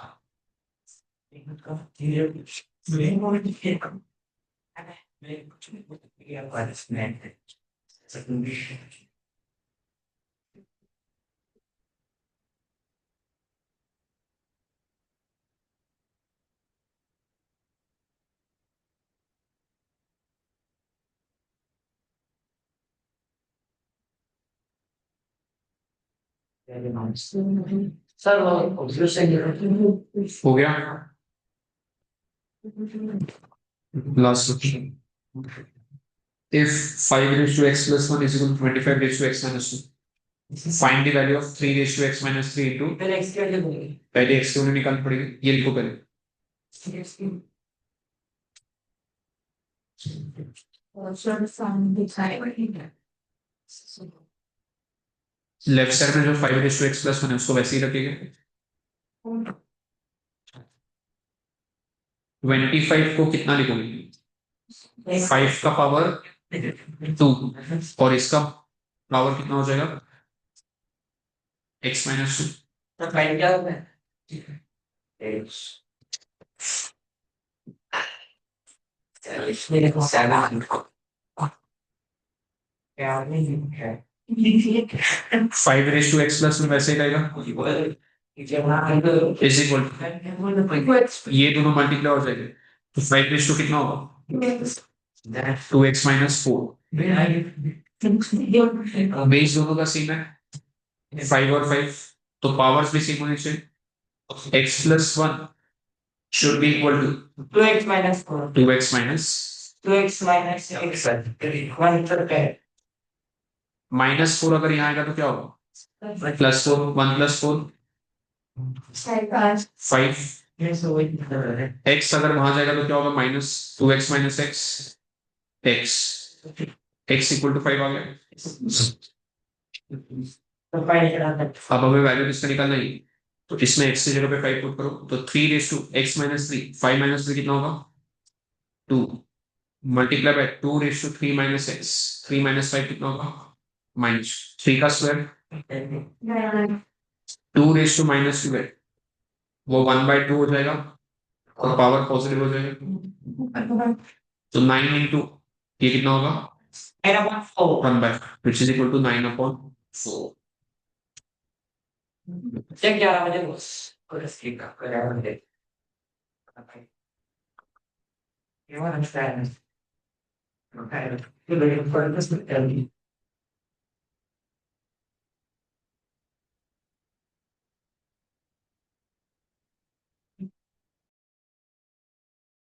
S2: sir
S1: हो गया last question, if 5 raised to x plus 1 is equal to 25 raised to x minus 2, find the value of 3 raised to x minus 3 into,
S2: पहले x के value बोलेंगे,
S1: पहले x की value निकालनी पड़ेगी, ये लिखो पहले लेफ्ट साइड में जो 5 रेस टू एक्स प्लस 1 है उसको वैसे ही रखेंगे, 25 को कितना लिखोगे, 5 का पावर 2 और इसका पावर कितना हो जाएगा x माइनस 2,
S2: तो फाइंड क्या होता है, मेरे को 7 क्या नहीं है
S1: 5 रेस टू एक्स प्लस 1 वैसे ही रहेगा इज इक्वल टू, ये दोनों मल्टीप्लाई हो जाएंगे तो 5 रेस टू कितना होगा 2x माइनस 4, बेस दोनों का सेम है 5 और 5 तो पावर्स भी सेम होने चाहिए, x plus 1 should be equal to
S2: 2x minus 4
S1: 2x minus
S2: 2x minus x 1 पर है
S1: माइनस 4 अगर यहाँ आएगा तो क्या होगा प्लस 4 1 प्लस 4 5 x अगर वहां जाएगा तो क्या होगा minus 2x minus x x x equal to 5 आ गया, अब हमें वैल्यू किसका निकालना है, तो इसमें x की जगह पे 5 पुट करो तो 3 raise to x minus 3 5 minus 3 कितना होगा 2 multiply by 2 raise to 3 minus x 3 minus 5 कितना होगा माइनस 3 का स्क्वायर 2 रेस टू माइनस 2 है वो 1/2 हो जाएगा और पावर पॉजिटिव हो जाएगा तो 9 इंटू ये कितना होगा 1/4 which is equal to 9/4
S2: check 11 बजे बस और इसकी का 11 बजे you understand okay